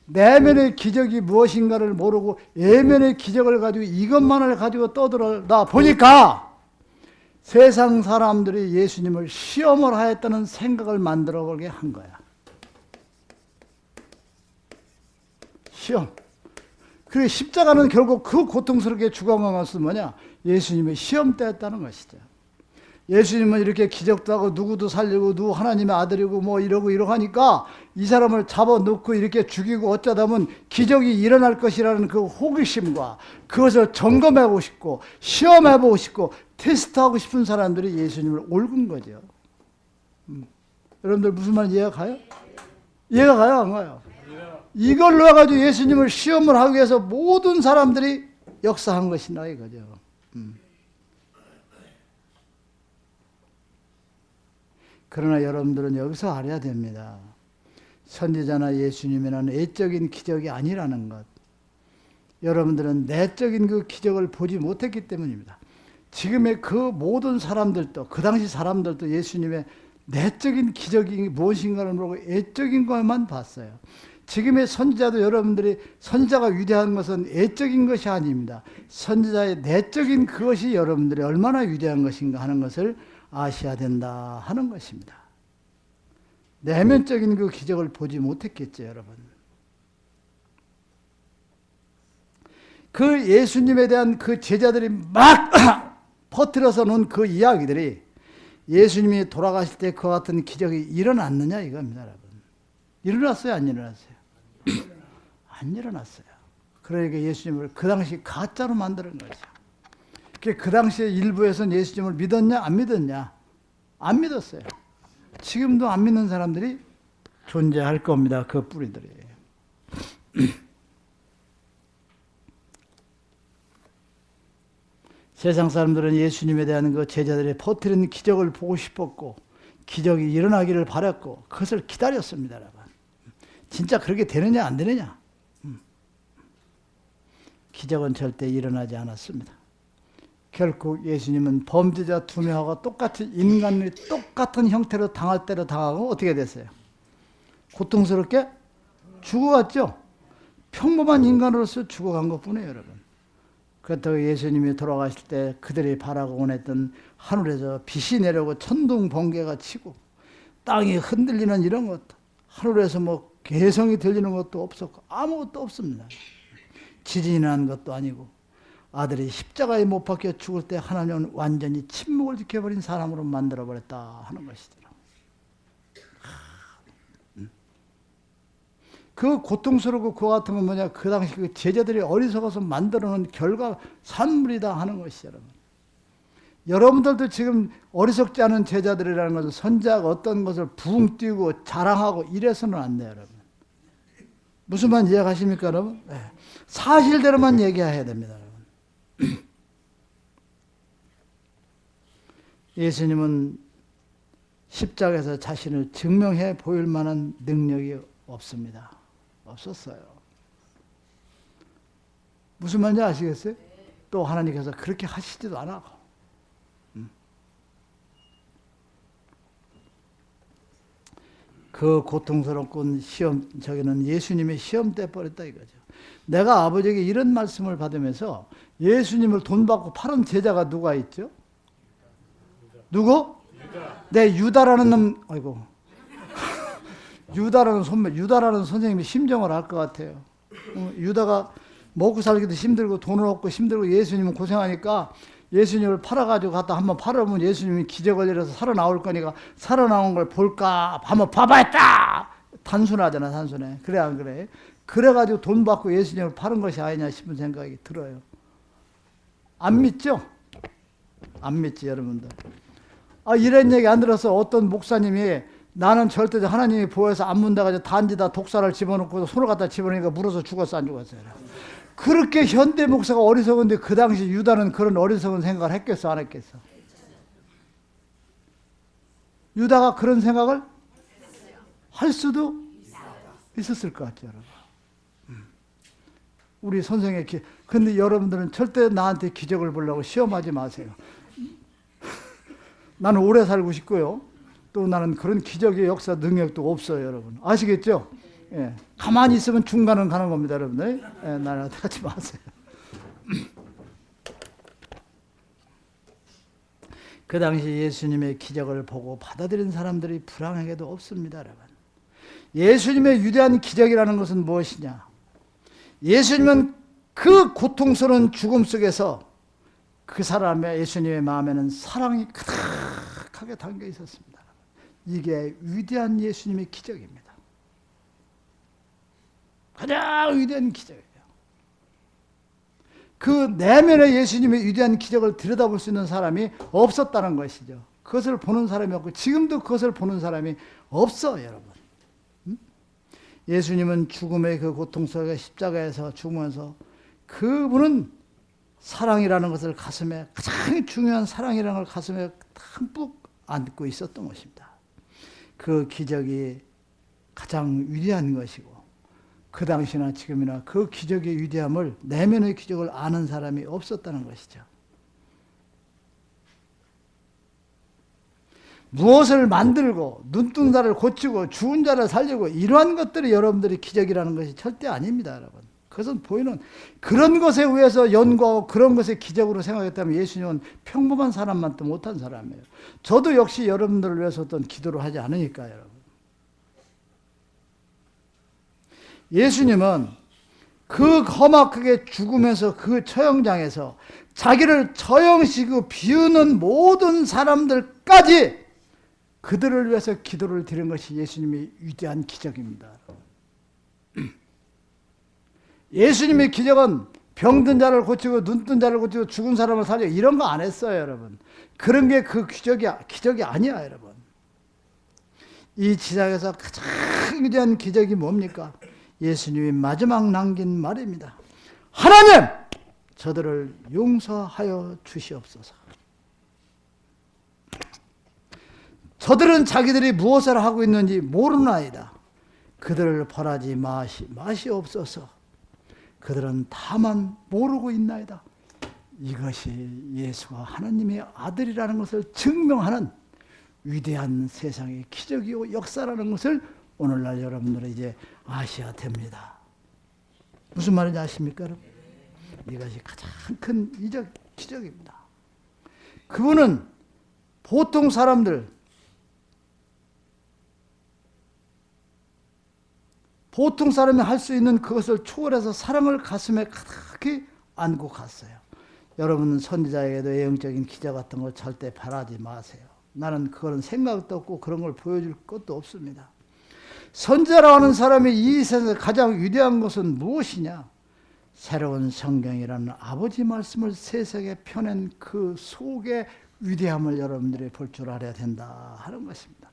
내면의 기적이 무엇인가를 모르고 외면의 기적을 가지고 이것만을 가지고 떠들다 보니까 세상 사람들이 예수님을 시험을 하였다는 생각을 만들어 보게 한 거야. 시험. 그리고 십자가는 결국 그 고통스럽게 죽어간 것은 뭐냐? 예수님의 시험대였다는 것이죠. 예수님은 이렇게 기적도 하고 누구도 살리고 누구 하나님의 아들이고 뭐 이러고 하니까 이 사람을 잡아놓고 이렇게 죽이고 어쩌다 보면 기적이 일어날 것이라는 그 호기심과 그것을 점검해보고 싶고 시험해보고 싶고 테스트하고 싶은 사람들이 예수님을 옮긴 거죠. 여러분들 무슨 말인지 이해가 가요? 이해가 가요? 안 가요? 이걸로 해가지고 예수님을 시험을 하기 위해서 모든 사람들이 역사한 것이다 이거죠. 그러나 여러분들은 여기서 알아야 됩니다. 선지자나 예수님이라는 외적인 기적이 아니라는 것. 여러분들은 내적인 그 기적을 보지 못했기 때문입니다. 지금의 그 모든 사람들도 그 당시 사람들도 예수님의 내적인 기적이 무엇인가를 모르고 외적인 것만 봤어요. 지금의 선지자도 여러분들이 선지자가 위대한 것은 외적인 것이 아닙니다. 선지자의 내적인 그것이 여러분들이 얼마나 위대한 것인가 하는 것을 아셔야 된다 하는 것입니다. 내면적인 그 기적을 보지 못했겠죠, 여러분. 그 예수님에 대한 그 제자들이 막 퍼뜨려서 놓은 그 이야기들이 예수님이 돌아가실 때 그와 같은 기적이 일어났느냐 이겁니다, 여러분. 일어났어요, 안 일어났어요? 안 일어났어요. 그러니까 예수님을 그 당시 가짜로 만드는 거죠. 그 당시에 일부에서는 예수님을 믿었냐 안 믿었냐? 안 믿었어요. 지금도 안 믿는 사람들이 존재할 겁니다. 그 뿌리들이. 세상 사람들은 예수님에 대한 그 제자들의 퍼뜨린 기적을 보고 싶었고 기적이 일어나기를 바랐고 그것을 기다렸습니다. 여러분. 진짜 그렇게 되느냐 안 되느냐? 기적은 절대 일어나지 않았습니다. 결국 예수님은 범죄자 두 명하고 똑같이 인간의 똑같은 형태로 당할 대로 당하고 어떻게 됐어요? 고통스럽게 죽어갔죠. 평범한 인간으로서 죽어간 것뿐이에요, 여러분. 그렇다고 예수님이 돌아가실 때 그들이 바라고 원했던 하늘에서 빛이 내려오고 천둥 번개가 치고 땅이 흔들리는 이런 것, 하늘에서 뭐 개성이 들리는 것도 없었고 아무것도 없습니다. 지진이 난 것도 아니고 아들이 십자가에 못 박혀 죽을 때 하나님은 완전히 침묵을 지켜버린 사람으로 만들어버렸다 하는 것이더라. 그 고통스럽고 그와 같은 건 뭐냐? 그 당시 그 제자들이 어리석어서 만들어놓은 결과 산물이다 하는 것이 여러분. 여러분들도 지금 어리석지 않은 제자들이라는 것은 선자가 어떤 것을 붕 띄우고 자랑하고 이래서는 안 돼요, 여러분. 무슨 말 이해하십니까, 여러분? 네. 사실대로만 얘기해야 됩니다, 여러분. 예수님은 십자가에서 자신을 증명해 보일 만한 능력이 없습니다. 없었어요. 무슨 말인지 아시겠어요? 또 하나님께서 그렇게 하시지도 않아. 그 고통스럽군 저기는 예수님의 시험 때 버렸다 이거죠. 내가 아버지에게 이런 말씀을 받으면서 예수님을 돈 받고 팔은 제자가 누가 있죠? 누구? 내 유다라는 놈, 아이고. 유다라는 선생님이 심정을 알 것 같아요. 유다가 먹고 살기도 힘들고 돈을 얻고 힘들고 예수님은 고생하니까 예수님을 팔아가지고 갖다 한번 팔아보면 예수님이 기적을 일어서 살아나올 거니까 살아나온 걸 볼까 한번 봐봤다. 단순하잖아, 단순해. 그래 안 그래? 그래가지고 돈 받고 예수님을 파는 것이 아니냐 싶은 생각이 들어요. 안 믿죠? 안 믿지 여러분들. 이런 얘기 안 들어서 어떤 목사님이 나는 절대 하나님이 보여서 안 문다가지고 단지다 독사를 집어넣고 손을 갖다 집어넣으니까 물어서 죽었어 안 죽었어요? 그렇게 현대 목사가 어리석은데 그 당시 유다는 그런 어리석은 생각을 했겠어 안 했겠어? 유다가 그런 생각을 할 수도 있었을 것 같아요, 여러분. 우리 선생의 근데 여러분들은 절대 나한테 기적을 보려고 시험하지 마세요. 나는 오래 살고 싶고요. 또 나는 그런 기적의 역사 능력도 없어요, 여러분. 아시겠죠? 예. 가만히 있으면 중간은 가는 겁니다, 여러분들. 예, 나한테 하지 마세요. 그 당시 예수님의 기적을 보고 받아들인 사람들이 불황에게도 없습니다, 여러분. 예수님의 위대한 기적이라는 것은 무엇이냐? 예수님은 그 고통스러운 죽음 속에서 그 사람의 예수님의 마음에는 사랑이 가득하게 담겨 있었습니다. 이게 위대한 예수님의 기적입니다. 가장 위대한 기적이에요. 그 내면의 예수님의 위대한 기적을 들여다볼 수 있는 사람이 없었다는 것이죠. 그것을 보는 사람이 없고 지금도 그것을 보는 사람이 없어, 여러분. 예수님은 죽음의 그 고통 속에 십자가에서 죽으면서 그분은 사랑이라는 것을 가슴에 가장 중요한 사랑이라는 걸 가슴에 듬뿍 안고 있었던 것입니다. 그 기적이 가장 위대한 것이고 그 당시나 지금이나 그 기적의 위대함을 내면의 기적을 아는 사람이 없었다는 것이죠. 무엇을 만들고 눈뜬 자를 고치고 죽은 자를 살리고 이러한 것들이 여러분들이 기적이라는 것이 절대 아닙니다, 여러분. 그것은 보이는 그런 것에 의해서 연구하고 그런 것을 기적으로 생각했다면 예수님은 평범한 사람만 또 못한 사람이에요. 저도 역시 여러분들을 위해서 어떤 기도를 하지 않으니까 여러분. 예수님은 그 험악하게 죽으면서 그 처형장에서 자기를 처형시키고 비우는 모든 사람들까지 그들을 위해서 기도를 드린 것이 예수님의 위대한 기적입니다. 예수님의 기적은 병든 자를 고치고 눈뜬 자를 고치고 죽은 사람을 살리고 이런 거 안 했어요, 여러분. 그런 게 그 기적이 아니야, 여러분. 이 지상에서 가장 위대한 기적이 뭡니까? 예수님이 마지막 남긴 말입니다. 하나님! 저들을 용서하여 주시옵소서. 저들은 자기들이 무엇을 하고 있는지 모르나이다. 그들을 벌하지 마시옵소서. 그들은 다만 모르고 있나이다. 이것이 예수가 하나님의 아들이라는 것을 증명하는 위대한 세상의 기적이요 역사라는 것을 오늘날 여러분들은 이제 아셔야 됩니다. 무슨 말인지 아십니까, 여러분? 이것이 가장 큰 기적입니다. 그분은 보통 사람이 할 수 있는 그것을 초월해서 사랑을 가슴에 가득히 안고 갔어요. 여러분은 선지자에게도 영적인 기적 같은 걸 절대 바라지 마세요. 나는 그런 생각도 없고 그런 걸 보여줄 것도 없습니다. 선지자라고 하는 사람이 이 세상에서 가장 위대한 것은 무엇이냐? 새로운 성경이라는 아버지 말씀을 세상에 펴낸 그 속의 위대함을 여러분들이 볼 줄 알아야 된다 하는 것입니다.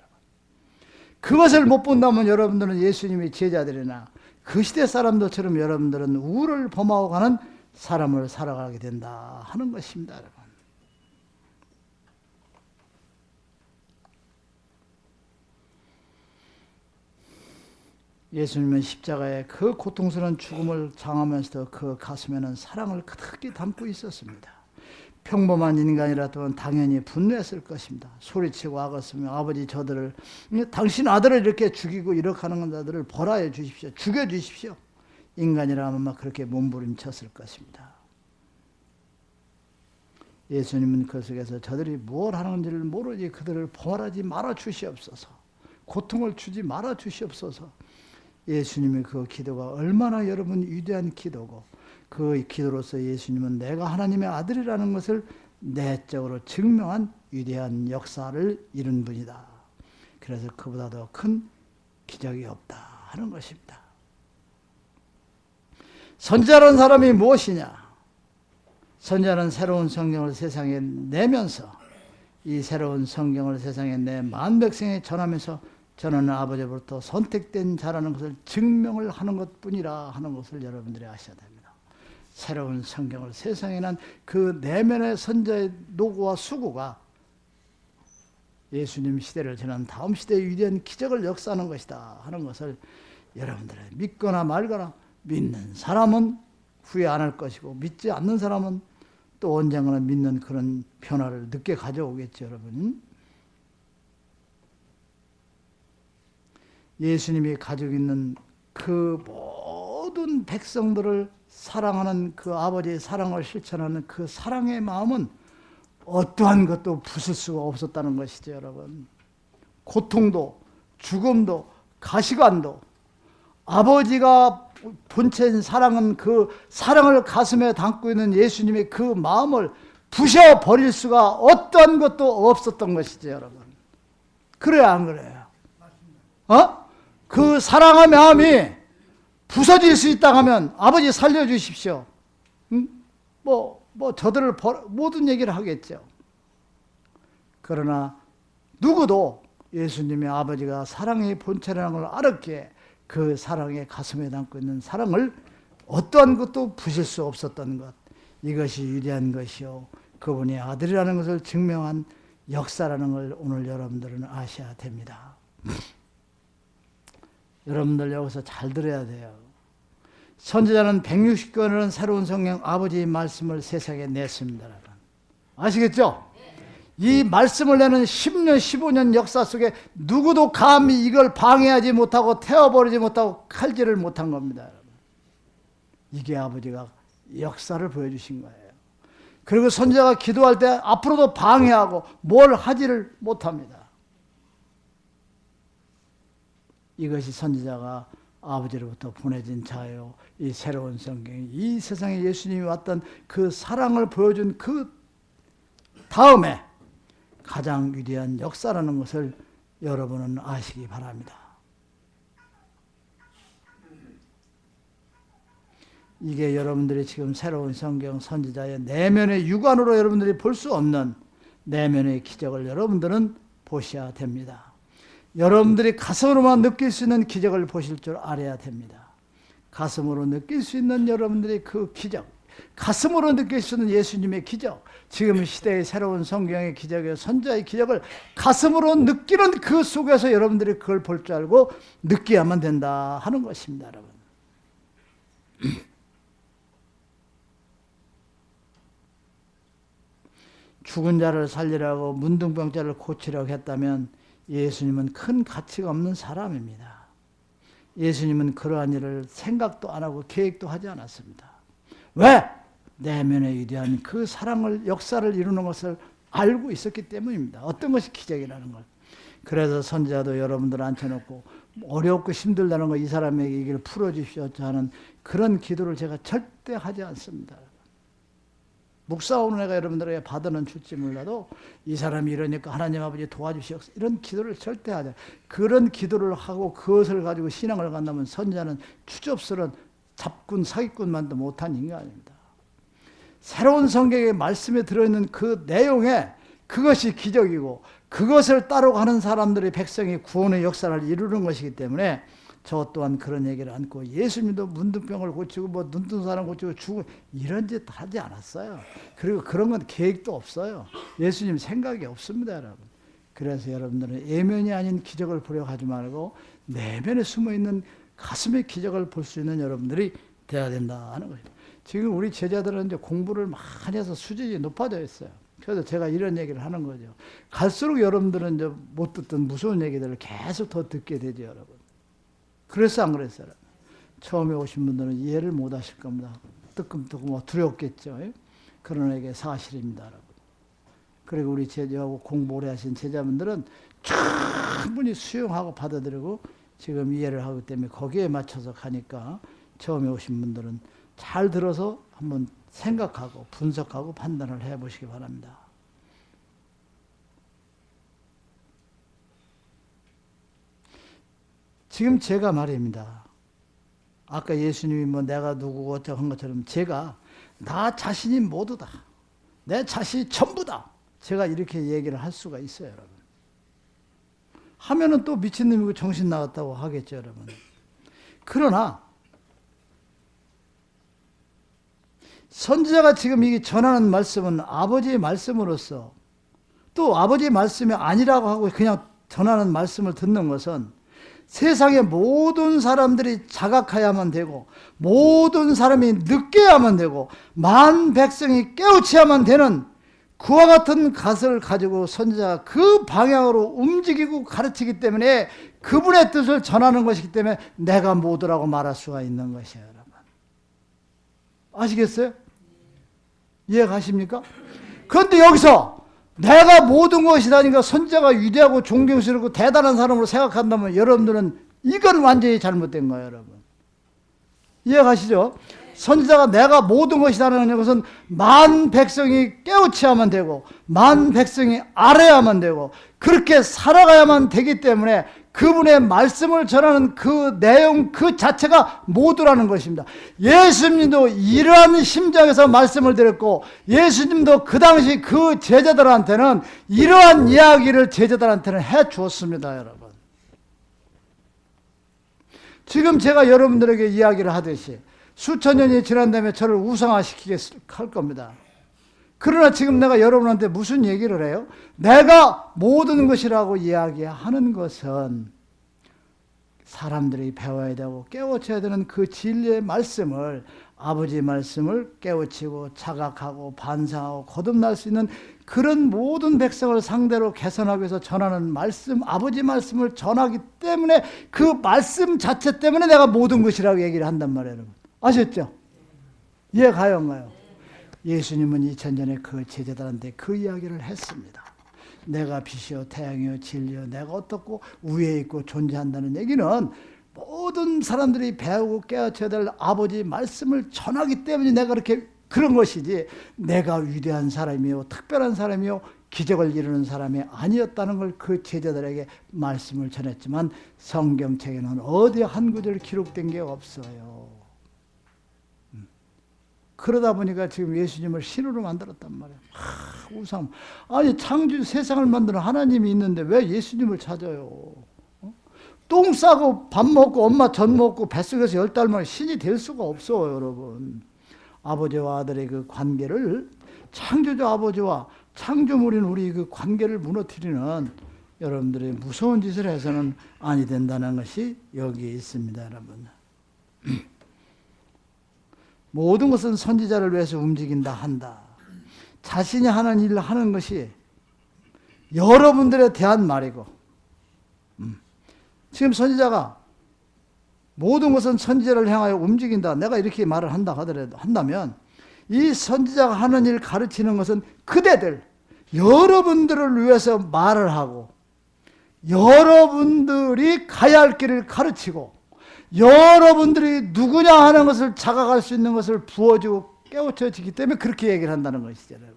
그것을 못 본다면 여러분들은 예수님의 제자들이나 그 시대 사람들처럼 여러분들은 우를 범하고 가는 사람을 살아가게 된다 하는 것입니다, 여러분. 예수님은 십자가의 그 고통스러운 죽음을 당하면서도 그 가슴에는 사랑을 가득히 담고 있었습니다. 평범한 인간이라면 당연히 분노했을 것입니다. 소리치고 악었으며 아버지 저들을 당신 아들을 이렇게 죽이고 이렇게 하는 자들을 벌하여 주십시오. 죽여주십시오. 인간이라면 막 그렇게 몸부림쳤을 것입니다. 예수님은 그 속에서 저들이 뭘 하는지를 모르지 그들을 벌하지 말아 주시옵소서. 고통을 주지 말아 주시옵소서. 예수님의 그 기도가 얼마나 여러분 위대한 기도고 그 기도로서 예수님은 내가 하나님의 아들이라는 것을 내적으로 증명한 위대한 역사를 이룬 분이다. 그래서 그보다 더 큰 기적이 없다 하는 것입니다. 선지자라는 사람이 무엇이냐? 선지자는 새로운 성경을 세상에 내면서 이 새로운 성경을 세상에 내 만백성에 전하면서 저는 아버지로부터 선택된 자라는 것을 증명을 하는 것뿐이라 하는 것을 여러분들이 아셔야 됩니다. 새로운 성경을 세상에 난 그 내면의 선자의 노고와 수고가 예수님 시대를 지난 다음 시대의 위대한 기적을 역사하는 것이다 하는 것을 여러분들이 믿거나 말거나 믿는 사람은 후회 안 할 것이고 믿지 않는 사람은 또 언젠가는 믿는 그런 변화를 늦게 가져오겠죠, 여러분. 예수님이 가지고 있는 그 모든 백성들을 사랑하는 그 아버지의 사랑을 실천하는 그 사랑의 마음은 어떠한 것도 부술 수가 없었다는 것이죠, 여러분. 고통도, 죽음도, 가시관도 아버지가 본체인 사랑은 그 사랑을 가슴에 담고 있는 예수님의 그 마음을 부셔버릴 수가 어떠한 것도 없었던 것이죠, 여러분. 그래야 안 그래요? 그 사랑의 마음이 부서질 수 있다 하면 아버지 살려주십시오. 저들을 모든 얘기를 하겠죠. 그러나 누구도 예수님의 아버지가 사랑의 본체라는 걸 알았기에 그 사랑의 가슴에 담고 있는 사랑을 어떠한 것도 부실 수 없었던 것. 이것이 위대한 것이요. 그분이 아들이라는 것을 증명한 역사라는 걸 오늘 여러분들은 아셔야 됩니다. 여러분들 여기서 잘 들어야 돼요. 선지자는 160권이라는 새로운 성경 아버지의 말씀을 세상에 냈습니다. 여러분. 아시겠죠? 이 말씀을 내는 10년, 15년 역사 속에 누구도 감히 이걸 방해하지 못하고 태워버리지 못하고 칼질을 못한 겁니다. 여러분. 이게 아버지가 역사를 보여주신 거예요. 그리고 선지자가 기도할 때 앞으로도 방해하고 뭘 하지를 못합니다. 이것이 선지자가 아버지로부터 보내진 자요. 이 새로운 성경이 이 세상에 예수님이 왔던 그 사랑을 보여준 그 다음에 가장 위대한 역사라는 것을 여러분은 아시기 바랍니다. 이게 여러분들이 지금 새로운 성경 선지자의 내면의 육안으로 여러분들이 볼 수 없는 내면의 기적을 여러분들은 보셔야 됩니다. 여러분들이 가슴으로만 느낄 수 있는 기적을 보실 줄 알아야 됩니다. 가슴으로 느낄 수 있는 여러분들의 그 기적, 가슴으로 느낄 수 있는 예수님의 기적, 지금 시대의 새로운 성경의 기적의 선자의 기적을 가슴으로 느끼는 그 속에서 여러분들이 그걸 볼 줄 알고 느껴야만 된다 하는 것입니다, 여러분. 죽은 자를 살리라고 문둥병자를 고치려고 했다면 예수님은 큰 가치가 없는 사람입니다. 예수님은 그러한 일을 생각도 안 하고 계획도 하지 않았습니다. 왜? 내면에 위대한 그 사랑을, 역사를 이루는 것을 알고 있었기 때문입니다. 어떤 것이 기적이라는 걸. 그래서 선지자도 여러분들 앉혀놓고 어렵고 힘들다는 거 이 사람에게 이 길을 풀어주십시오 하는 그런 기도를 제가 절대 하지 않습니다. 묵사오는 애가 여러분들에게 받으는 줄지 몰라도 이 사람이 이러니까 하나님 아버지 도와주시옵소서 이런 기도를 절대 하지 않아요. 그런 기도를 하고 그것을 가지고 신앙을 갖는다면 선지자는 추접스러운 잡군 사기꾼만도 못한 인간입니다. 새로운 성경의 말씀에 들어있는 그 내용에 그것이 기적이고 그것을 따르고 하는 사람들의 백성이 구원의 역사를 이루는 것이기 때문에 저 또한 그런 얘기를 않고 예수님도 문둥병을 고치고 뭐 눈뜬 사람 고치고 죽고 이런 짓 하지 않았어요. 그리고 그런 건 계획도 없어요. 예수님 생각이 없습니다, 여러분. 그래서 여러분들은 예면이 아닌 기적을 보려고 하지 말고 내면에 숨어있는 가슴의 기적을 볼 수 있는 여러분들이 돼야 된다 하는 거예요. 지금 우리 제자들은 이제 공부를 많이 해서 수준이 높아져 있어요. 그래서 제가 이런 얘기를 하는 거죠. 갈수록 여러분들은 이제 못 듣던 무서운 얘기들을 계속 더 듣게 되죠, 여러분. 그래서 안 그랬어요. 처음에 오신 분들은 이해를 못 하실 겁니다. 뜨끔뜨끔 뭐 두렵겠죠. 그러나 이게 사실입니다, 여러분. 그리고 우리 제자하고 공부 오래 하신 제자분들은 충분히 수용하고 받아들이고 지금 이해를 하기 때문에 거기에 맞춰서 가니까 처음에 오신 분들은 잘 들어서 한번 생각하고 분석하고 판단을 해보시기 바랍니다. 지금 제가 말입니다. 아까 예수님이 뭐 내가 누구고 어쩌고 한 것처럼 제가 나 자신이 모두다. 내 자신이 전부다. 제가 이렇게 얘기를 할 수가 있어요, 여러분. 하면은 또 미친놈이고 정신 나갔다고 하겠죠, 여러분. 그러나 선지자가 지금 이게 전하는 말씀은 아버지의 말씀으로서 또 아버지의 말씀이 아니라고 하고 그냥 전하는 말씀을 듣는 것은 세상의 모든 사람들이 자각해야만 되고 모든 사람이 느껴야만 되고 만 백성이 깨우쳐야만 되는 그와 같은 것을 가지고 선지자가 그 방향으로 움직이고 가르치기 때문에 그분의 뜻을 전하는 것이기 때문에 내가 모두라고 말할 수가 있는 것이에요, 여러분. 아시겠어요? 이해가십니까? 그런데 여기서 내가 모든 것이라니까 선지자가 위대하고 존경스럽고 대단한 사람으로 생각한다면 여러분들은 이건 완전히 잘못된 거예요, 여러분. 이해가시죠? 선지자가 내가 모든 것이라는 것은 만 백성이 깨우쳐야만 되고 만 백성이 알아야만 되고 그렇게 살아가야만 되기 때문에 그분의 말씀을 전하는 그 내용 그 자체가 모두라는 것입니다. 예수님도 이러한 심정에서 말씀을 드렸고 예수님도 그 당시 그 제자들한테는 이러한 이야기를 제자들한테는 해 주었습니다, 여러분. 지금 제가 여러분들에게 이야기를 하듯이 수천 년이 지난 다음에 저를 우상화시키게 할 겁니다. 그러나 지금 내가 여러분한테 무슨 얘기를 해요? 내가 모든 것이라고 이야기하는 것은 사람들이 배워야 되고 깨우쳐야 되는 그 진리의 말씀을 아버지 말씀을 깨우치고 자각하고 반성하고 거듭날 수 있는 그런 모든 백성을 상대로 개선하기 위해서 전하는 말씀, 아버지 말씀을 전하기 때문에 그 말씀 자체 때문에 내가 모든 것이라고 얘기를 한단 말이에요, 여러분. 아셨죠? 이해가요, 안 가요? 예수님은 2000년에 그 제자들한테 그 이야기를 했습니다. 내가 빛이요 태양이요 진리요 내가 어떻고 위에 있고 존재한다는 얘기는 모든 사람들이 배우고 깨우쳐야 될 아버지 말씀을 전하기 때문에 내가 그렇게 그런 것이지 내가 위대한 사람이요 특별한 사람이요 기적을 이루는 사람이 아니었다는 걸 그 제자들에게 말씀을 전했지만 성경책에는 어디 한 구절 기록된 게 없어요. 그러다 보니까 지금 예수님을 신으로 만들었단 말이에요. 우상. 아니 창조 세상을 만드는 하나님이 있는데 왜 예수님을 찾아요? 똥 싸고 밥 먹고 엄마 젖 먹고 뱃속에서 10달 만에 신이 될 수가 없어, 여러분. 아버지와 아들의 그 관계를, 창조주 아버지와 창조물인 우리 그 관계를 무너뜨리는 여러분들의 무서운 짓을 해서는 아니 된다는 것이 여기에 있습니다, 여러분. 모든 것은 선지자를 위해서 움직인다 한다. 자신이 하는 일을 하는 것이 여러분들에 대한 말이고, 지금 선지자가 모든 것은 선지자를 향하여 움직인다. 내가 이렇게 말을 한다 하더라도, 한다면 이 선지자가 하는 일 가르치는 것은 그대들, 여러분들을 위해서 말을 하고, 여러분들이 가야 할 길을 가르치고, 여러분들이 누구냐 하는 것을 자각할 수 있는 것을 부어주고 깨우쳐지기 때문에 그렇게 얘기를 한다는 것이죠, 여러분.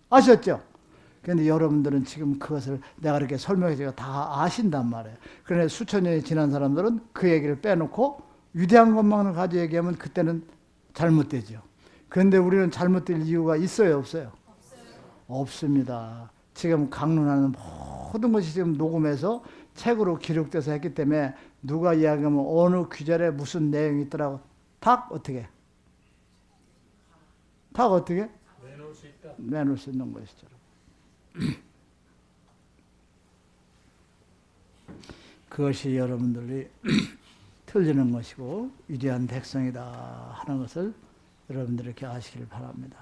아셨죠? 그런데 여러분들은 지금 그것을 내가 이렇게 설명해서 다 아신단 말이에요. 그런데 수천 년이 지난 사람들은 그 얘기를 빼놓고 위대한 것만을 가지고 얘기하면 그때는 잘못되죠. 그런데 우리는 잘못될 이유가 있어요, 없어요? 없습니다. 지금 강론하는 모든 것이 지금 녹음해서 책으로 기록돼서 했기 때문에 누가 이야기하면 어느 규절에 무슨 내용이 있더라고 딱 어떻게? 딱 어떻게? 내놓을 수 있다. 내놓을 수 있는 것이죠. 그것이 여러분들이 틀리는 것이고 위대한 백성이다 하는 것을 여러분들이 이렇게 아시길 바랍니다.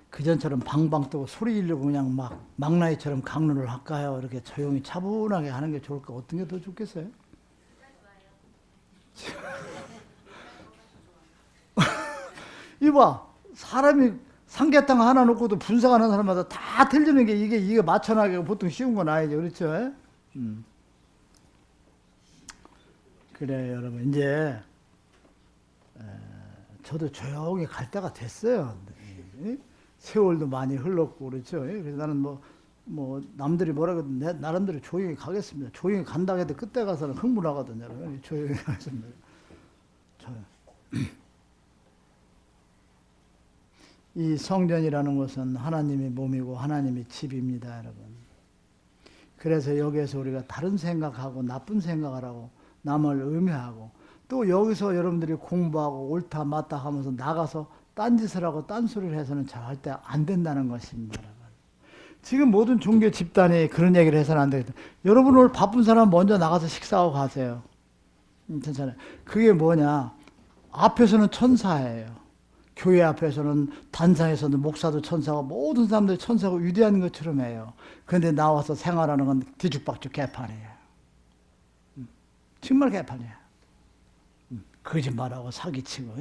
그전처럼 방방 뜨고 소리 지르고 그냥 막 망나이처럼 강론을 할까요? 이렇게 조용히 차분하게 하는 게 좋을까? 어떤 게 더 좋겠어요? 이봐, 사람이 삼계탕 하나 놓고도 분석하는 사람마다 다 틀리는 게 이게 맞춰나가기가 보통 쉬운 건 아니죠, 그렇죠? 그래 여러분, 이제 저도 조용히 갈 때가 됐어요. 세월도 많이 흘렀고 그렇죠. 그래서 나는 뭐 남들이 뭐라고 해도 내 나름대로 조용히 가겠습니다. 조용히 간다고 해도 그때 가서는 흥분하거든요. 조용히 가겠습니다. 이 성전이라는 것은 하나님의 몸이고 하나님의 집입니다, 여러분. 그래서 여기에서 우리가 다른 생각하고 나쁜 생각을 하고 남을 음해하고 또 여기서 여러분들이 공부하고 옳다 맞다 하면서 나가서 딴짓을 하고 딴소리를 해서는 절대 안 된다는 것입니다, 여러분. 지금 모든 종교 집단이 그런 얘기를 해서는 안 되겠다. 여러분 오늘 바쁜 사람 먼저 나가서 식사하고 가세요. 괜찮아요. 그게 뭐냐? 앞에서는 천사예요. 교회 앞에서는 단상에서는 목사도 천사고 모든 사람들이 천사고 위대한 것처럼 해요. 그런데 나와서 생활하는 건 뒤죽박죽 개판이에요. 정말 개판이에요. 거짓말하고 사기치고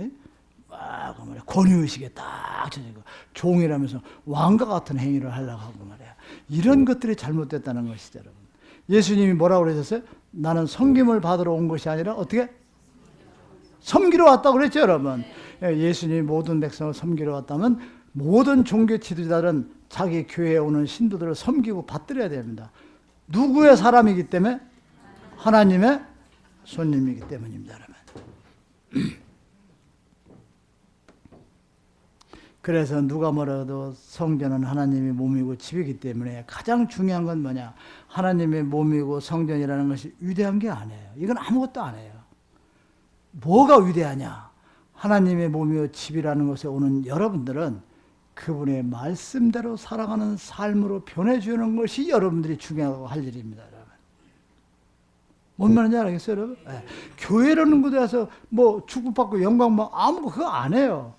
막 권위의식에 딱 젖고 종이라면서 왕과 같은 행위를 하려고 하고 말이야. 이런 것들이 잘못됐다는 것이죠, 여러분. 예수님이 뭐라고 그러셨어요? 나는 섬김을 받으러 온 것이 아니라 어떻게? 섬기러 왔다고 그랬죠, 여러분. 예수님이 모든 백성을 섬기러 왔다면 모든 종교 지도자들은 자기 교회에 오는 신도들을 섬기고 받들어야 됩니다. 누구의 사람이기 때문에? 하나님의 손님이기 때문입니다, 여러분. 그래서 누가 뭐라도 성전은 하나님의 몸이고 집이기 때문에 가장 중요한 건 뭐냐? 하나님의 몸이고 성전이라는 것이 위대한 게 아니에요. 이건 아무것도 아니에요. 뭐가 위대하냐? 하나님의 몸이요 집이라는 곳에 오는 여러분들은 그분의 말씀대로 살아가는 삶으로 변해주는 것이 여러분들이 중요하고 할 일입니다, 여러분. 뭔 말인지 알겠어요, 여러분? 네. 교회라는 곳에 와서 뭐 축복받고 영광받고 아무 그거 안 해요.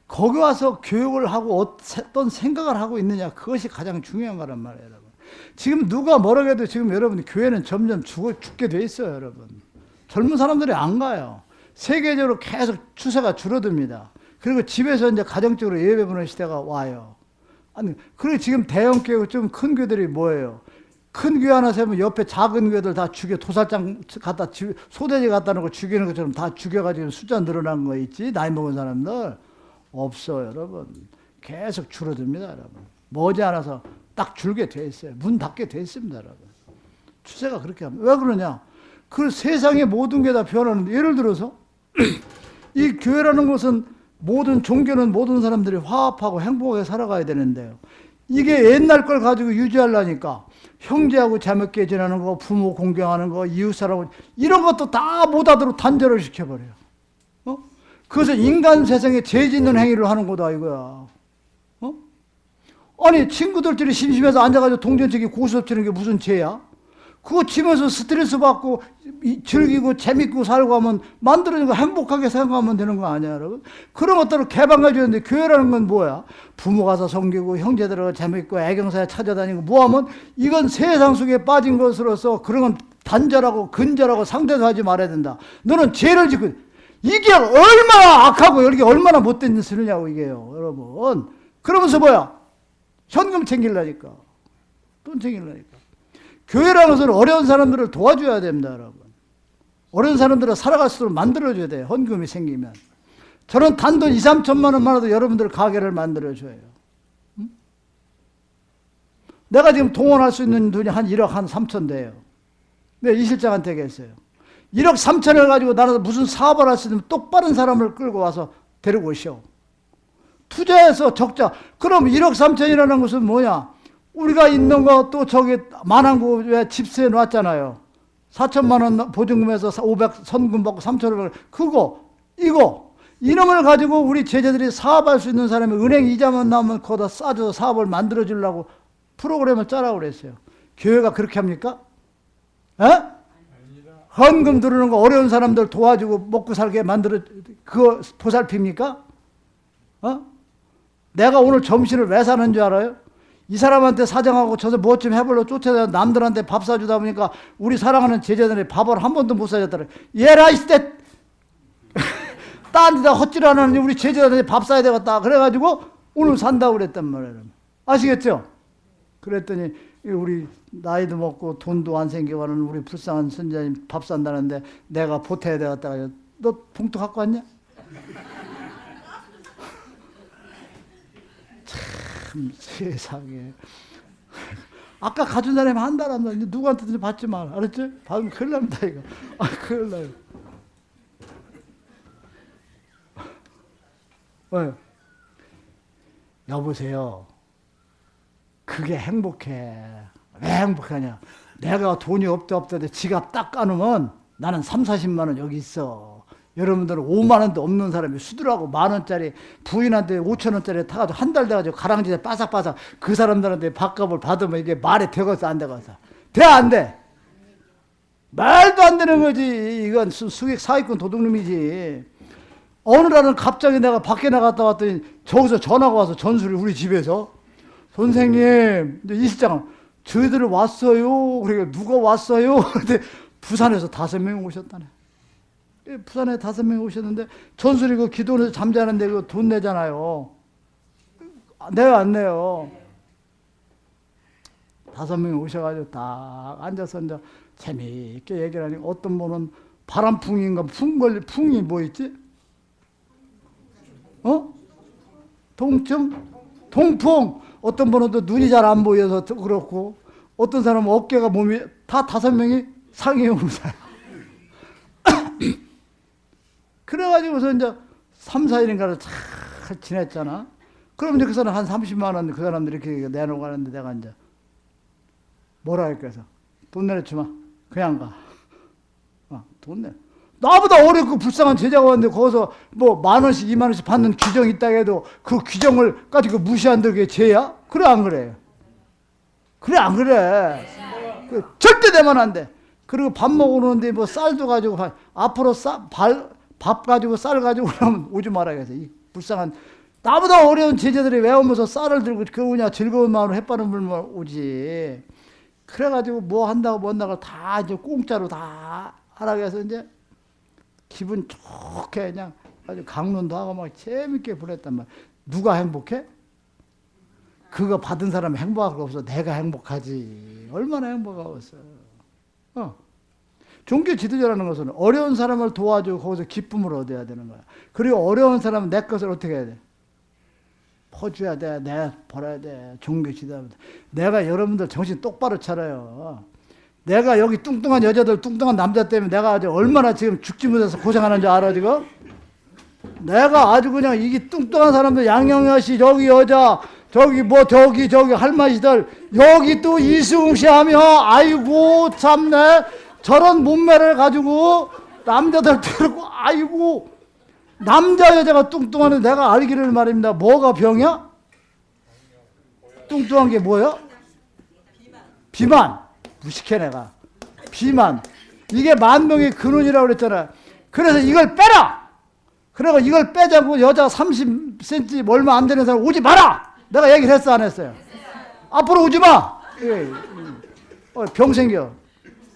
거기 와서 교육을 하고 어떤 생각을 하고 있느냐, 그것이 가장 중요한 거란 말이에요, 여러분. 지금 누가 뭐라고 해도 지금 여러분 교회는 점점 죽게 돼 있어요, 여러분. 젊은 사람들이 안 가요. 세계적으로 계속 추세가 줄어듭니다. 그리고 집에서 이제 가정적으로 예배 보는 시대가 와요. 아니, 그리고 지금 대형 교회 좀 큰 교회들이 뭐예요? 큰 교회 하나 세면 옆에 작은 교회들 다 죽여, 도살장 갖다, 소돼지 갖다 놓고 죽이는 것처럼 다 죽여가지고 숫자 늘어난 거 있지? 나이 먹은 사람들. 없어요, 여러분. 계속 줄어듭니다, 여러분. 머지않아서 딱 줄게 돼 있어요. 문 닫게 돼 있습니다, 여러분. 추세가 그렇게 합니다. 왜 그러냐? 그 세상의 모든 게 다 변하는데, 예를 들어서 이 교회라는 것은 모든 종교는 모든 사람들이 화합하고 행복하게 살아가야 되는데요. 이게 옛날 걸 가지고 유지하려니까 형제하고 재밌게 지내는 거, 부모 공경하는 거, 이웃사람하고 이런 것도 다 못하도록 단절을 시켜버려요. 그것을 인간 세상에 죄 짓는 행위를 하는 거다 이거야. 아니 친구들끼리 심심해서 앉아가지고 동전치기 고스톱 치는 게 무슨 죄야? 그거 치면서 스트레스 받고 즐기고 재밌고 살고 하면 만들어진 거 행복하게 생각하면 되는 거 아니야 여러분? 그런 것들을 개방해 주는데 교회라는 건 뭐야? 부모 가서 섬기고 형제들하고 재밌고 애경사에 찾아다니고 뭐하면 이건 세상 속에 빠진 것으로서 그런 건 단절하고 근절하고 상대하지 말아야 된다. 너는 죄를 짓고 이게 얼마나 악하고 이게 얼마나 못된 짓이냐고 이게요 여러분. 그러면서 뭐야? 현금 챙기려니까 돈 챙기려니까. 교회라는 것은 어려운 사람들을 도와줘야 됩니다, 여러분. 어려운 사람들을 살아갈 수 있도록 만들어줘야 돼요, 헌금이 생기면. 저는 단돈 2, 3천만 원만 해도 여러분들 가게를 만들어줘요. 응? 내가 지금 동원할 수 있는 돈이 한 1억 한 3천 돼요. 네, 이 실장한테 얘기했어요. 1억 3천을 가지고 나는 무슨 사업을 할 수 있는 똑바른 사람을 끌고 와서 데리고 오시오. 투자해서 적자. 그럼 1억 3천이라는 것은 뭐냐? 우리가 있는 거 또 저기 만안구에 집세 놨잖아요. 4천만 원 보증금에서 500 선금 받고 3천을 그거 이거 이놈을 가지고 우리 제자들이 사업할 수 있는 사람이 은행 이자만 나오면 거기다 싸줘서 사업을 만들어 주려고 프로그램을 짜라고 그랬어요. 교회가 그렇게 합니까? 에? 헌금 들어오는 거 어려운 사람들 도와주고 먹고 살게 만들어 그거 보살핍니까? 내가 오늘 점심을 왜 사는 줄 알아요? 이 사람한테 사정하고 저서 뭐 좀 해보려고 쫓아다녀 남들한테 밥 사주다 보니까 우리 사랑하는 제자들이 밥을 한 번도 못 사줬더래. 얘라 이때 딴 데다 헛질 안 하는 우리 제자들한테 밥 사야 되겠다. 그래가지고 오늘 산다고 그랬단 말이에요. 아시겠죠? 그랬더니 우리 나이도 먹고 돈도 안 생겨가는 우리 불쌍한 선자님 밥 산다는데 내가 보태야 되겠다. 너 봉투 갖고 왔냐? 세상에. 아까 가준 사람이 한 달 안 나. 누구한테든지 받지 마. 알았지? 받으면 큰일 납니다, 이거. 큰일 나요. 여보세요. 그게 행복해. 왜 행복하냐? 내가 돈이 없다 지갑 딱 까놓으면 나는 3, 40만 원 여기 있어. 여러분들은 5만 원도 없는 사람이 수두라고 만 원짜리 부인한테 5천 원짜리 타가지고 한 달 돼가지고 가랑지에 바삭바삭 그 사람들한테 밥값을 받으면 이게 말이 되겠어 안 되겠어? 돼 안 돼? 말도 안 되는 거지. 이건 수익 사기꾼 도둑놈이지. 어느 날은 갑자기 내가 밖에 나갔다 왔더니 저기서 전화가 와서 전술이 우리 집에서 선생님 이 실장은 저희들 왔어요. 그러니까 누가 왔어요? 근데 부산에서 5명 오셨다네. 부산에 5명 오셨는데 전술이 그 기도원에서 잠자는데 그 돈 내잖아요. 내가 안 내요. 5명 오셔가지고 딱 앉아서 이제 재미있게 얘기를 하니 어떤 분은 바람풍인가 풍이 뭐 있지? 통풍. 어떤 분은 또 눈이 잘 안 보여서 그렇고 어떤 사람은 어깨가 몸이 다 5명이 상해온 사람. 그래가지고서 이제 3, 4일인가를 잘 지냈잖아. 그럼 이제 그 사람 한 30만 원 그 사람들이 이렇게 내놓고 가는데 내가 이제 뭐라 할까 해서 돈 내놓지마. 그냥 가. 돈 내. 나보다 어렵고 불쌍한 제자가 왔는데 거기서 뭐 10,000원씩 20,000원씩 받는 규정이 있다 해도 그 규정을 가지고 무시한다는 게 죄야? 그래 안 그래? 그래 안 그래? 절대 되면 안 돼. 그리고 밥 먹으는데 뭐 쌀도 가지고 앞으로 밥 가지고 쌀 가지고 그러면 오지 말아야겠어. 이 불쌍한 나보다 어려운 제자들이 왜 오면서 쌀을 들고 그러냐 즐거운 마음으로 햇바람 불면 오지. 그래가지고 뭐 한다고 뭐 한다고 다 이제 공짜로 다 하라고 해서 이제 기분 좋게 그냥 아주 강론도 하고 막 재밌게 보냈단 말이야. 누가 행복해? 그거 받은 사람이 행복할 거 없어. 내가 행복하지. 얼마나 행복하겠어. 종교 지도자라는 것은 어려운 사람을 도와주고 거기서 기쁨을 얻어야 되는 거야. 그리고 어려운 사람은 내 것을 어떻게 해야 돼? 퍼줘야 돼. 내가 벌어야 돼. 종교 지도자입니다. 내가 여러분들 정신 똑바로 차려요. 내가 여기 뚱뚱한 여자들, 뚱뚱한 남자 때문에 내가 아주 얼마나 지금 죽지 못해서 고생하는 줄 알아, 지금? 내가 아주 그냥 이게 뚱뚱한 사람들 양영여씨 저기 여자 저기 뭐 저기 할머니들 여기 또 이수웅씨 하며 아이고 참네 저런 몸매를 가지고 남자들 들고 아이고 남자 여자가 뚱뚱한데 내가 알기를 말입니다. 뭐가 병이야? 뚱뚱한 게 뭐야? 비만. 무식해 내가. 비만. 이게 만병의 근원이라고 그랬잖아. 그래서 이걸 빼라. 그래서 이걸 빼자고 여자 30cm 얼마 안 되는 사람 오지 마라. 내가 얘기를 했어 안 했어요? 앞으로 오지 마. 병 생겨.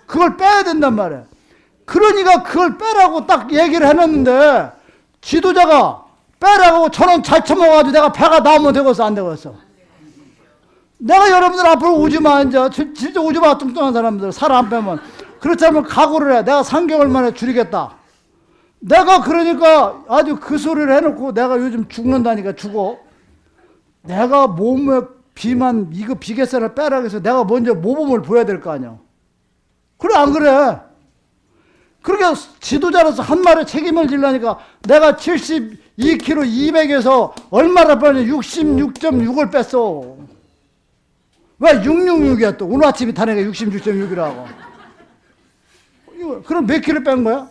그걸 빼야 된단 말이야. 그러니까 그걸 빼라고 딱 얘기를 해놨는데 지도자가 빼라고 저는 잘 처먹어가지고 내가 배가 나오면 되겠어 안 되겠어? 내가 여러분들 앞으로 오지 마 이제 진짜 오지 마 뚱뚱한 사람들 살 안 빼면 그렇지 않으면 각오를 해. 내가 3개월 만에 줄이겠다. 내가 그러니까 아주 그 소리를 해놓고 내가 요즘 죽는다니까 죽어. 내가 몸에 비만 이거 비계살을 빼라 해서 내가 먼저 모범을 보여야 될 거 아니야. 그래 안 그래? 그러니까 지도자로서 한 말에 책임을 지려니까 내가 72kg 200에서 얼마나 빼냐 66.6을 뺐어. 왜 666이야 또 오늘 아침에 타내가 66.6이라고. 그럼 몇 킬로 뺀 거야?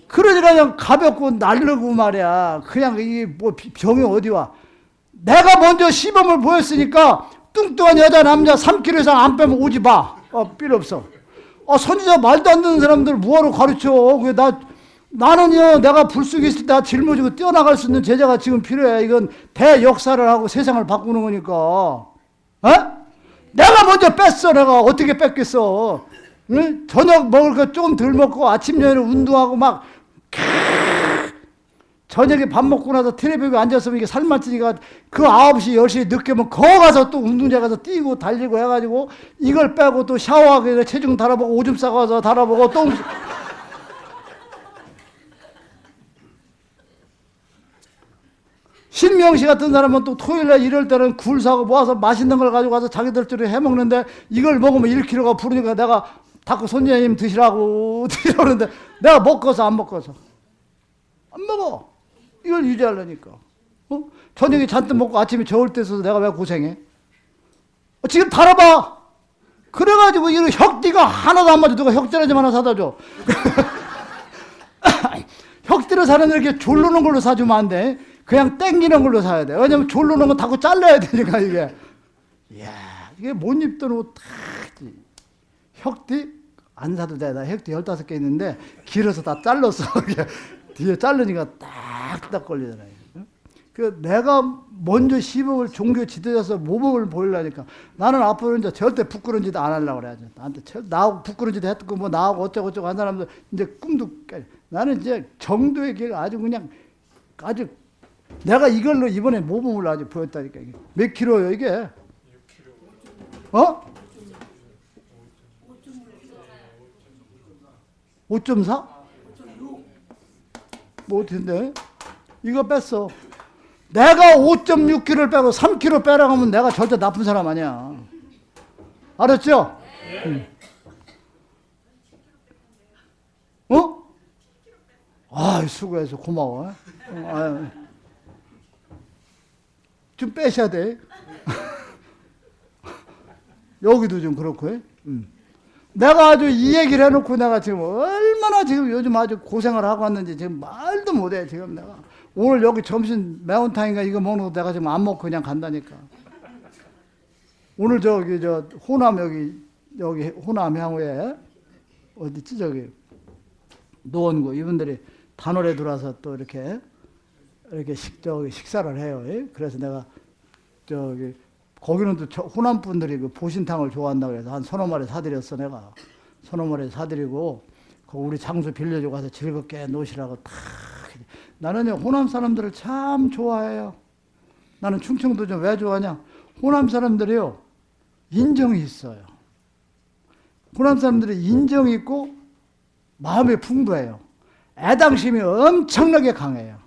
그러니까 그냥 가볍고 날르고 말이야. 그냥 이게 뭐 병이 어디 와. 내가 먼저 시범을 보였으니까 뚱뚱한 여자 남자 3kg 이상 안 빼면 오지 마. 필요 없어. 선지자 말도 안 되는 사람들 뭐하러 가르쳐. 나는요 내가 불쑥 있을 때 짊어지고 뛰어나갈 수 있는 제자가 지금 필요해. 이건 대역사를 하고 세상을 바꾸는 거니까. 내가 먼저 뺐어. 내가 어떻게 뺐겠어. 응? 저녁 먹을 거 좀 덜 먹고 아침 저녁에 운동하고 막 저녁에 밥 먹고 나서 텔레비전에 앉았으면 이게 살만 찌니까 그 9시 10시 늦게 오면 거 가서 또 운동장 가서 뛰고 달리고 해가지고 이걸 빼고 또 샤워하기 전에 체중 달아보고 오줌 싸고 와서 달아보고 또 신명씨 같은 사람은 또 토요일날 이럴 때는 굴 사고 모아서 맛있는 걸 가지고 가서 자기들끼리 해먹는데 이걸 먹으면 1kg가 부르니까 내가 자꾸 손님님 드시라고 드시라는데 내가 먹어서 안 먹어서 안 먹어. 이걸 유지하려니까. 저녁에 잔뜩 먹고 아침에 저을 때 있어서 내가 왜 고생해? 지금 달아봐. 그래가지고 이런 혁띠가 하나도 안 맞아. 누가 혁띠를 좀 하나 사다 줘. 혁띠를 사는데 이렇게 졸르는 걸로 사주면 안 돼. 그냥 땡기는 걸로 사야 돼. 왜냐면 졸르는 건 자꾸 잘라야 되니까 이게. 이야, 이게 못 입던 옷 다 혁띠 안 사도 돼. 나 혁띠 15개 있는데 길어서 다 잘랐어. 뒤에 자르니까 딱딱 걸리잖아요. 그 내가 먼저 시범을 종교 지도자서 모범을 보이려니까 나는 앞으로 이제 절대 부끄러운 짓 안 하려고 그래야지. 나한테 나하고 부끄러운 짓 했고 뭐 나하고 어쩌고저쩌고 한 사람들 이제 꿈도 깨. 나는 이제 정도의 길 아주 그냥 아주 내가 이걸로 이번에 모범을 아주 보였다니까. 이게. 몇 킬로예요 이게? 6kg. 5.4? 뭐 어떻게 이거 뺐어. 내가 5.6kg를 빼고 3kg 빼라고 하면 내가 절대 나쁜 사람 아니야. 알았죠? 응. 수고해서 고마워. 좀 빼셔야 돼. 여기도 좀 그렇고. 내가 아주 이 얘기를 해놓고 내가 지금 얼마나 지금 요즘 아주 고생을 하고 왔는지 지금 말도 못해. 지금 내가 오늘 여기 점심 매운탕인가 이거 먹는 거 내가 지금 안 먹고 그냥 간다니까. 오늘 저 호남 여기 호남 향후에 어디지 저기 노원구 이분들이 단월에 들어와서 또 이렇게 식사를 해요. 그래서 내가 거기는 또 호남 분들이 그 보신탕을 좋아한다고 해서 한 서너 마리 사드렸어. 내가 서너 마리 사드리고 우리 장소 빌려주고 가서 즐겁게 노시라고 탁. 나는요 호남 사람들을 참 좋아해요. 나는 충청도 좀 왜 좋아하냐? 호남 사람들이요 인정이 있어요. 호남 사람들이 인정이 있고 마음이 풍부해요. 애당심이 엄청나게 강해요.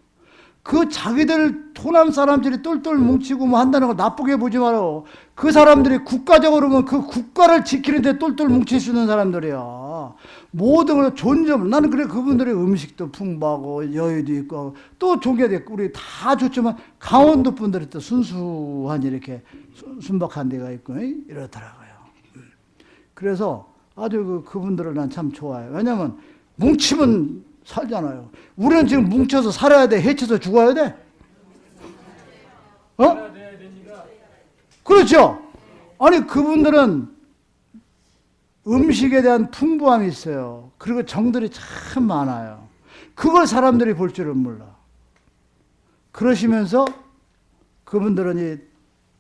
그 자기들 호남 사람들이 똘똘 뭉치고 뭐 한다는 걸 나쁘게 보지 마라. 그 사람들이 국가적으로 보면 그 국가를 지키는데 똘똘 뭉칠 수 있는 사람들이야. 모든 걸 존중. 나는 그래 그분들의 음식도 풍부하고 여유도 있고 또 종교도 있고 우리 다 좋지만 강원도 분들이 또 순수한 이렇게 순박한 데가 있고 이렇더라고요. 그래서 아주 그분들을 난 참 좋아해요. 왜냐하면 뭉치면 살잖아요. 우리는 지금 뭉쳐서 살아야 돼? 해쳐서 죽어야 돼? 어? 그렇죠? 아니, 그분들은 음식에 대한 풍부함이 있어요. 그리고 정들이 참 많아요. 그걸 사람들이 볼 줄은 몰라. 그러시면서 그분들은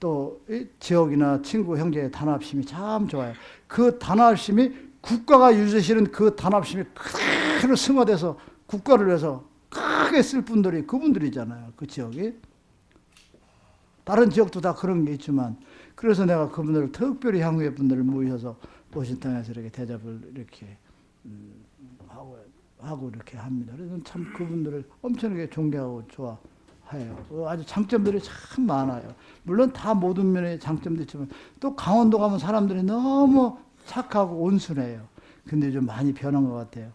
또 지역이나 친구, 형제의 단합심이 참 좋아요. 그 단합심이 국가가 유지시는 그 단합심이 그대로 승화돼서 국가를 위해서 크게 쓸 분들이 그분들이잖아요. 그 지역이. 다른 지역도 다 그런 게 있지만 그래서 내가 그분들을 특별히 향후의 분들을 모셔서 보신탕에서 이렇게 대접을 이렇게 하고 이렇게 합니다. 그래서 참 그분들을 엄청나게 존경하고 좋아해요. 아주 장점들이 참 많아요. 물론 다 모든 면에 장점도 있지만 또 강원도 가면 사람들이 너무 착하고 온순해요. 근데 좀 많이 변한 것 같아요.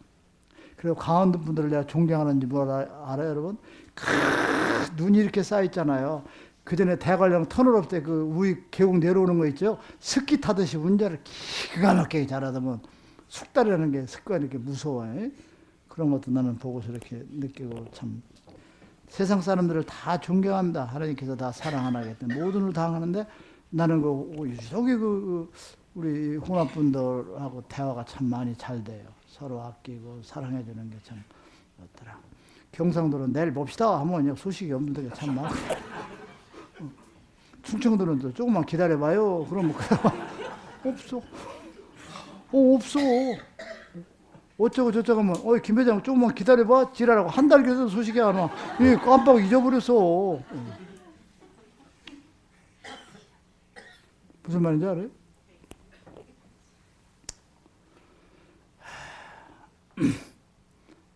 그리고 강원도 분들을 내가 존경하는지 뭘 알아요, 여러분? 눈이 이렇게 쌓여 있잖아요. 그 전에 대관령 터널업 때 그 우이 계곡 내려오는 거 있죠? 스키 타듯이 운전을 기가 막히게 잘하다 보면 숙달이라는 게 습관이 이렇게 무서워요. 그런 것도 나는 보고서 이렇게 느끼고 참 세상 사람들을 다 존경합니다. 하나님께서 다 사랑하기 때문에 모든 걸 다 하는데 나는 여기 우리 혼합분들하고 대화가 참 많이 잘 돼요. 서로 아끼고 사랑해주는 게 참 좋더라. 경상도는 내일 봅시다 하면 소식이 없는 데가 참 많고 충청도는 또 조금만 기다려봐요. 그러면 없어. 없어. 어쩌고 저쩌고 하면 김 회장 조금만 기다려봐. 지랄하고 한 달 계속 소식이 안 와. 깜빡 잊어버렸어. 무슨 말인지 알아요?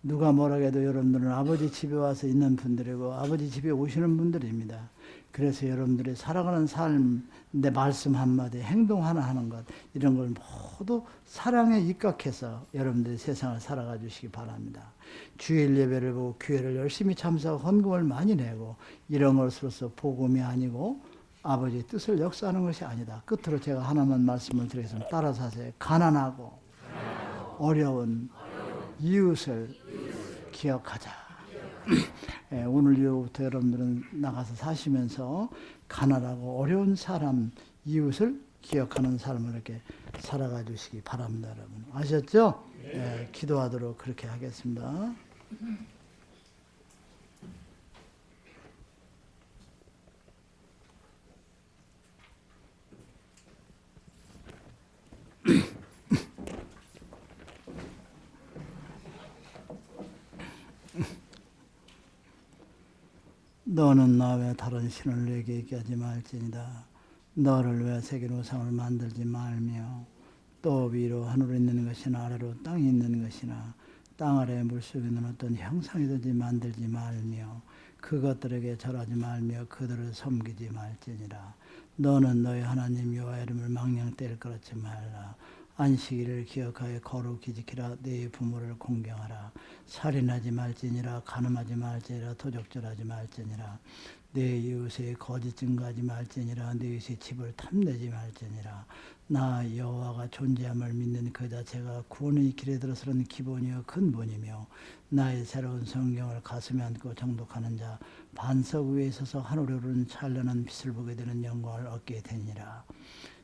누가 뭐라 해도 여러분들은 아버지 집에 와서 있는 분들이고 아버지 집에 오시는 분들입니다. 그래서 여러분들이 살아가는 삶, 내 말씀 한마디, 행동 하나 하는 것 이런 걸 모두 사랑에 입각해서 여러분들이 세상을 살아가 주시기 바랍니다. 주일 예배를 보고 교회를 열심히 참석하고 헌금을 많이 내고 이런 것으로서 복음이 아니고 아버지의 뜻을 역사하는 것이 아니다. 끝으로 제가 하나만 말씀을 드리겠습니다. 따라서 하세요. 가난하고 어려운 이웃을 기억하자. 오늘 이후부터 여러분들은 나가서 사시면서 가난하고 어려운 사람, 이웃을 기억하는 삶을 이렇게 살아가 주시기 바랍니다. 여러분. 아셨죠? 네, 기도하도록 그렇게 하겠습니다. 너는 나 외 다른 신을 내게 있게 하지 말지니라. 너를 외 새긴 우상을 만들지 말며 또 위로 하늘에 있는 것이나 아래로 땅에 있는 것이나 땅 아래 물속에 있는 어떤 형상이든지 만들지 말며 그것들에게 절하지 말며 그들을 섬기지 말지니라. 너는 너희 하나님 여호와의 이름을 망령 뗄 것지 말라. 안식일을 기억하여 거룩히 지키라. 네 부모를 공경하라. 살인하지 말지니라. 간음하지 말지니라. 도적질하지 말지니라. 네 이웃의 거짓 증거하지 말지니라. 네 이웃의 집을 탐내지 말지니라. 나 여호와가 존재함을 믿는 그 자체가 구원의 길에 들어서는 기본이요 근본이며 나의 새로운 성경을 가슴에 안고 정독하는 자 반석 위에 서서 하늘에 오르는 찬란한 빛을 보게 되는 영광을 얻게 되니라.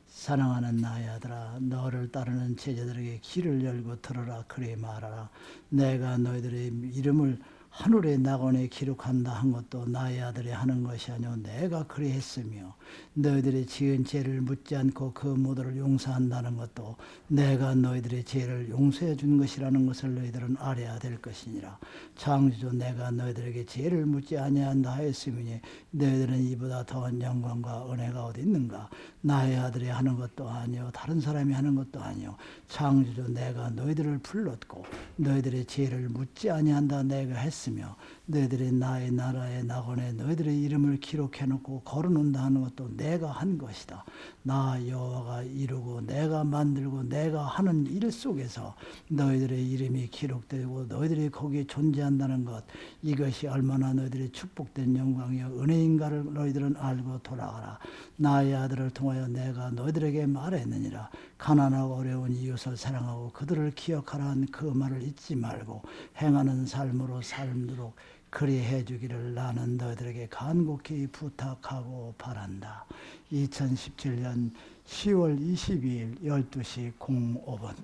사랑하는 나의 아들아, 너를 따르는 제자들에게 길을 열고 들어라. 그래 말하라. 내가 너희들의 이름을 하늘의 낙원에 기록한다 한 것도 나의 아들이 하는 것이 아니오 내가 그리 했으며 너희들이 지은 죄를 묻지 않고 그 모두를 용서한다는 것도 내가 너희들의 죄를 용서해 준 것이라는 것을 너희들은 알아야 될 것이니라. 창조주 내가 너희들에게 죄를 묻지 아니한다 하였으니 너희들은 이보다 더한 영광과 은혜가 어디 있는가. 나의 아들이 하는 것도 아니요 다른 사람이 하는 것도 아니요 창조주 내가 너희들을 불렀고 너희들의 죄를 묻지 아니한다 내가 했으며 너희들이 나의 나라의 낙원에 너희들의 이름을 기록해놓고 거르는다 하는 것도 내가 한 것이다. 나 여호와가 이루고 내가 만들고 내가 하는 일 속에서 너희들의 이름이 기록되고 너희들이 거기에 존재한다는 것, 이것이 얼마나 너희들이 축복된 영광이요 은혜인가를 너희들은 알고 돌아가라. 나의 아들을 통하여 내가 너희들에게 말했느니라. 가난하고 어려운 이웃을 사랑하고 그들을 기억하라 한 그 말을 잊지 말고 행하는 삶으로 살도록 그리해 주기를 나는 너희들에게 간곡히 부탁하고 바란다. 2017년 10월 22일 12시 05분.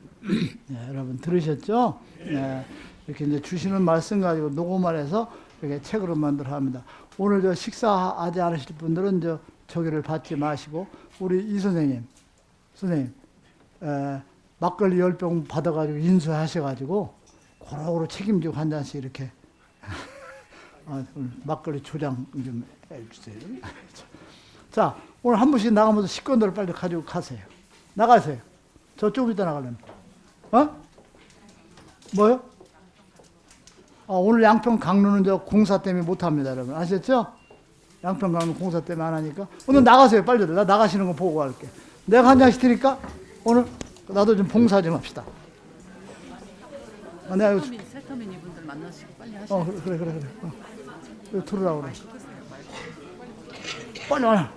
네, 여러분 들으셨죠? 네, 이렇게 이제 주시는 말씀 가지고 녹음을 해서 이렇게 책으로 만들어 합니다. 오늘 저 식사하지 않으실 분들은 저기를 받지 마시고 우리 이 선생님 막걸리 10병 받아가지고 인수하셔가지고 고루고루 책임지고 한 잔씩 이렇게 막걸리 초장 좀 해주세요. 자, 오늘 한 분씩 나가면서 식권들을 빨리 가지고 가세요. 나가세요. 저 좀 이따 나가려면. 뭐요? 오늘 양평 강로는 저 공사 때문에 못합니다, 여러분. 아셨죠? 양평 강로 공사 때문에 안 하니까. 오늘 나가세요, 빨리. 나 나가시는 거 보고 갈게. 내가 한 잔씩 드릴까? 오늘 나도 좀 봉사 좀 합시다. 내가 세터민 이분들 만나시고 빨리 하시죠. 그래. 이거 들으라고 그래. 빨리 와라.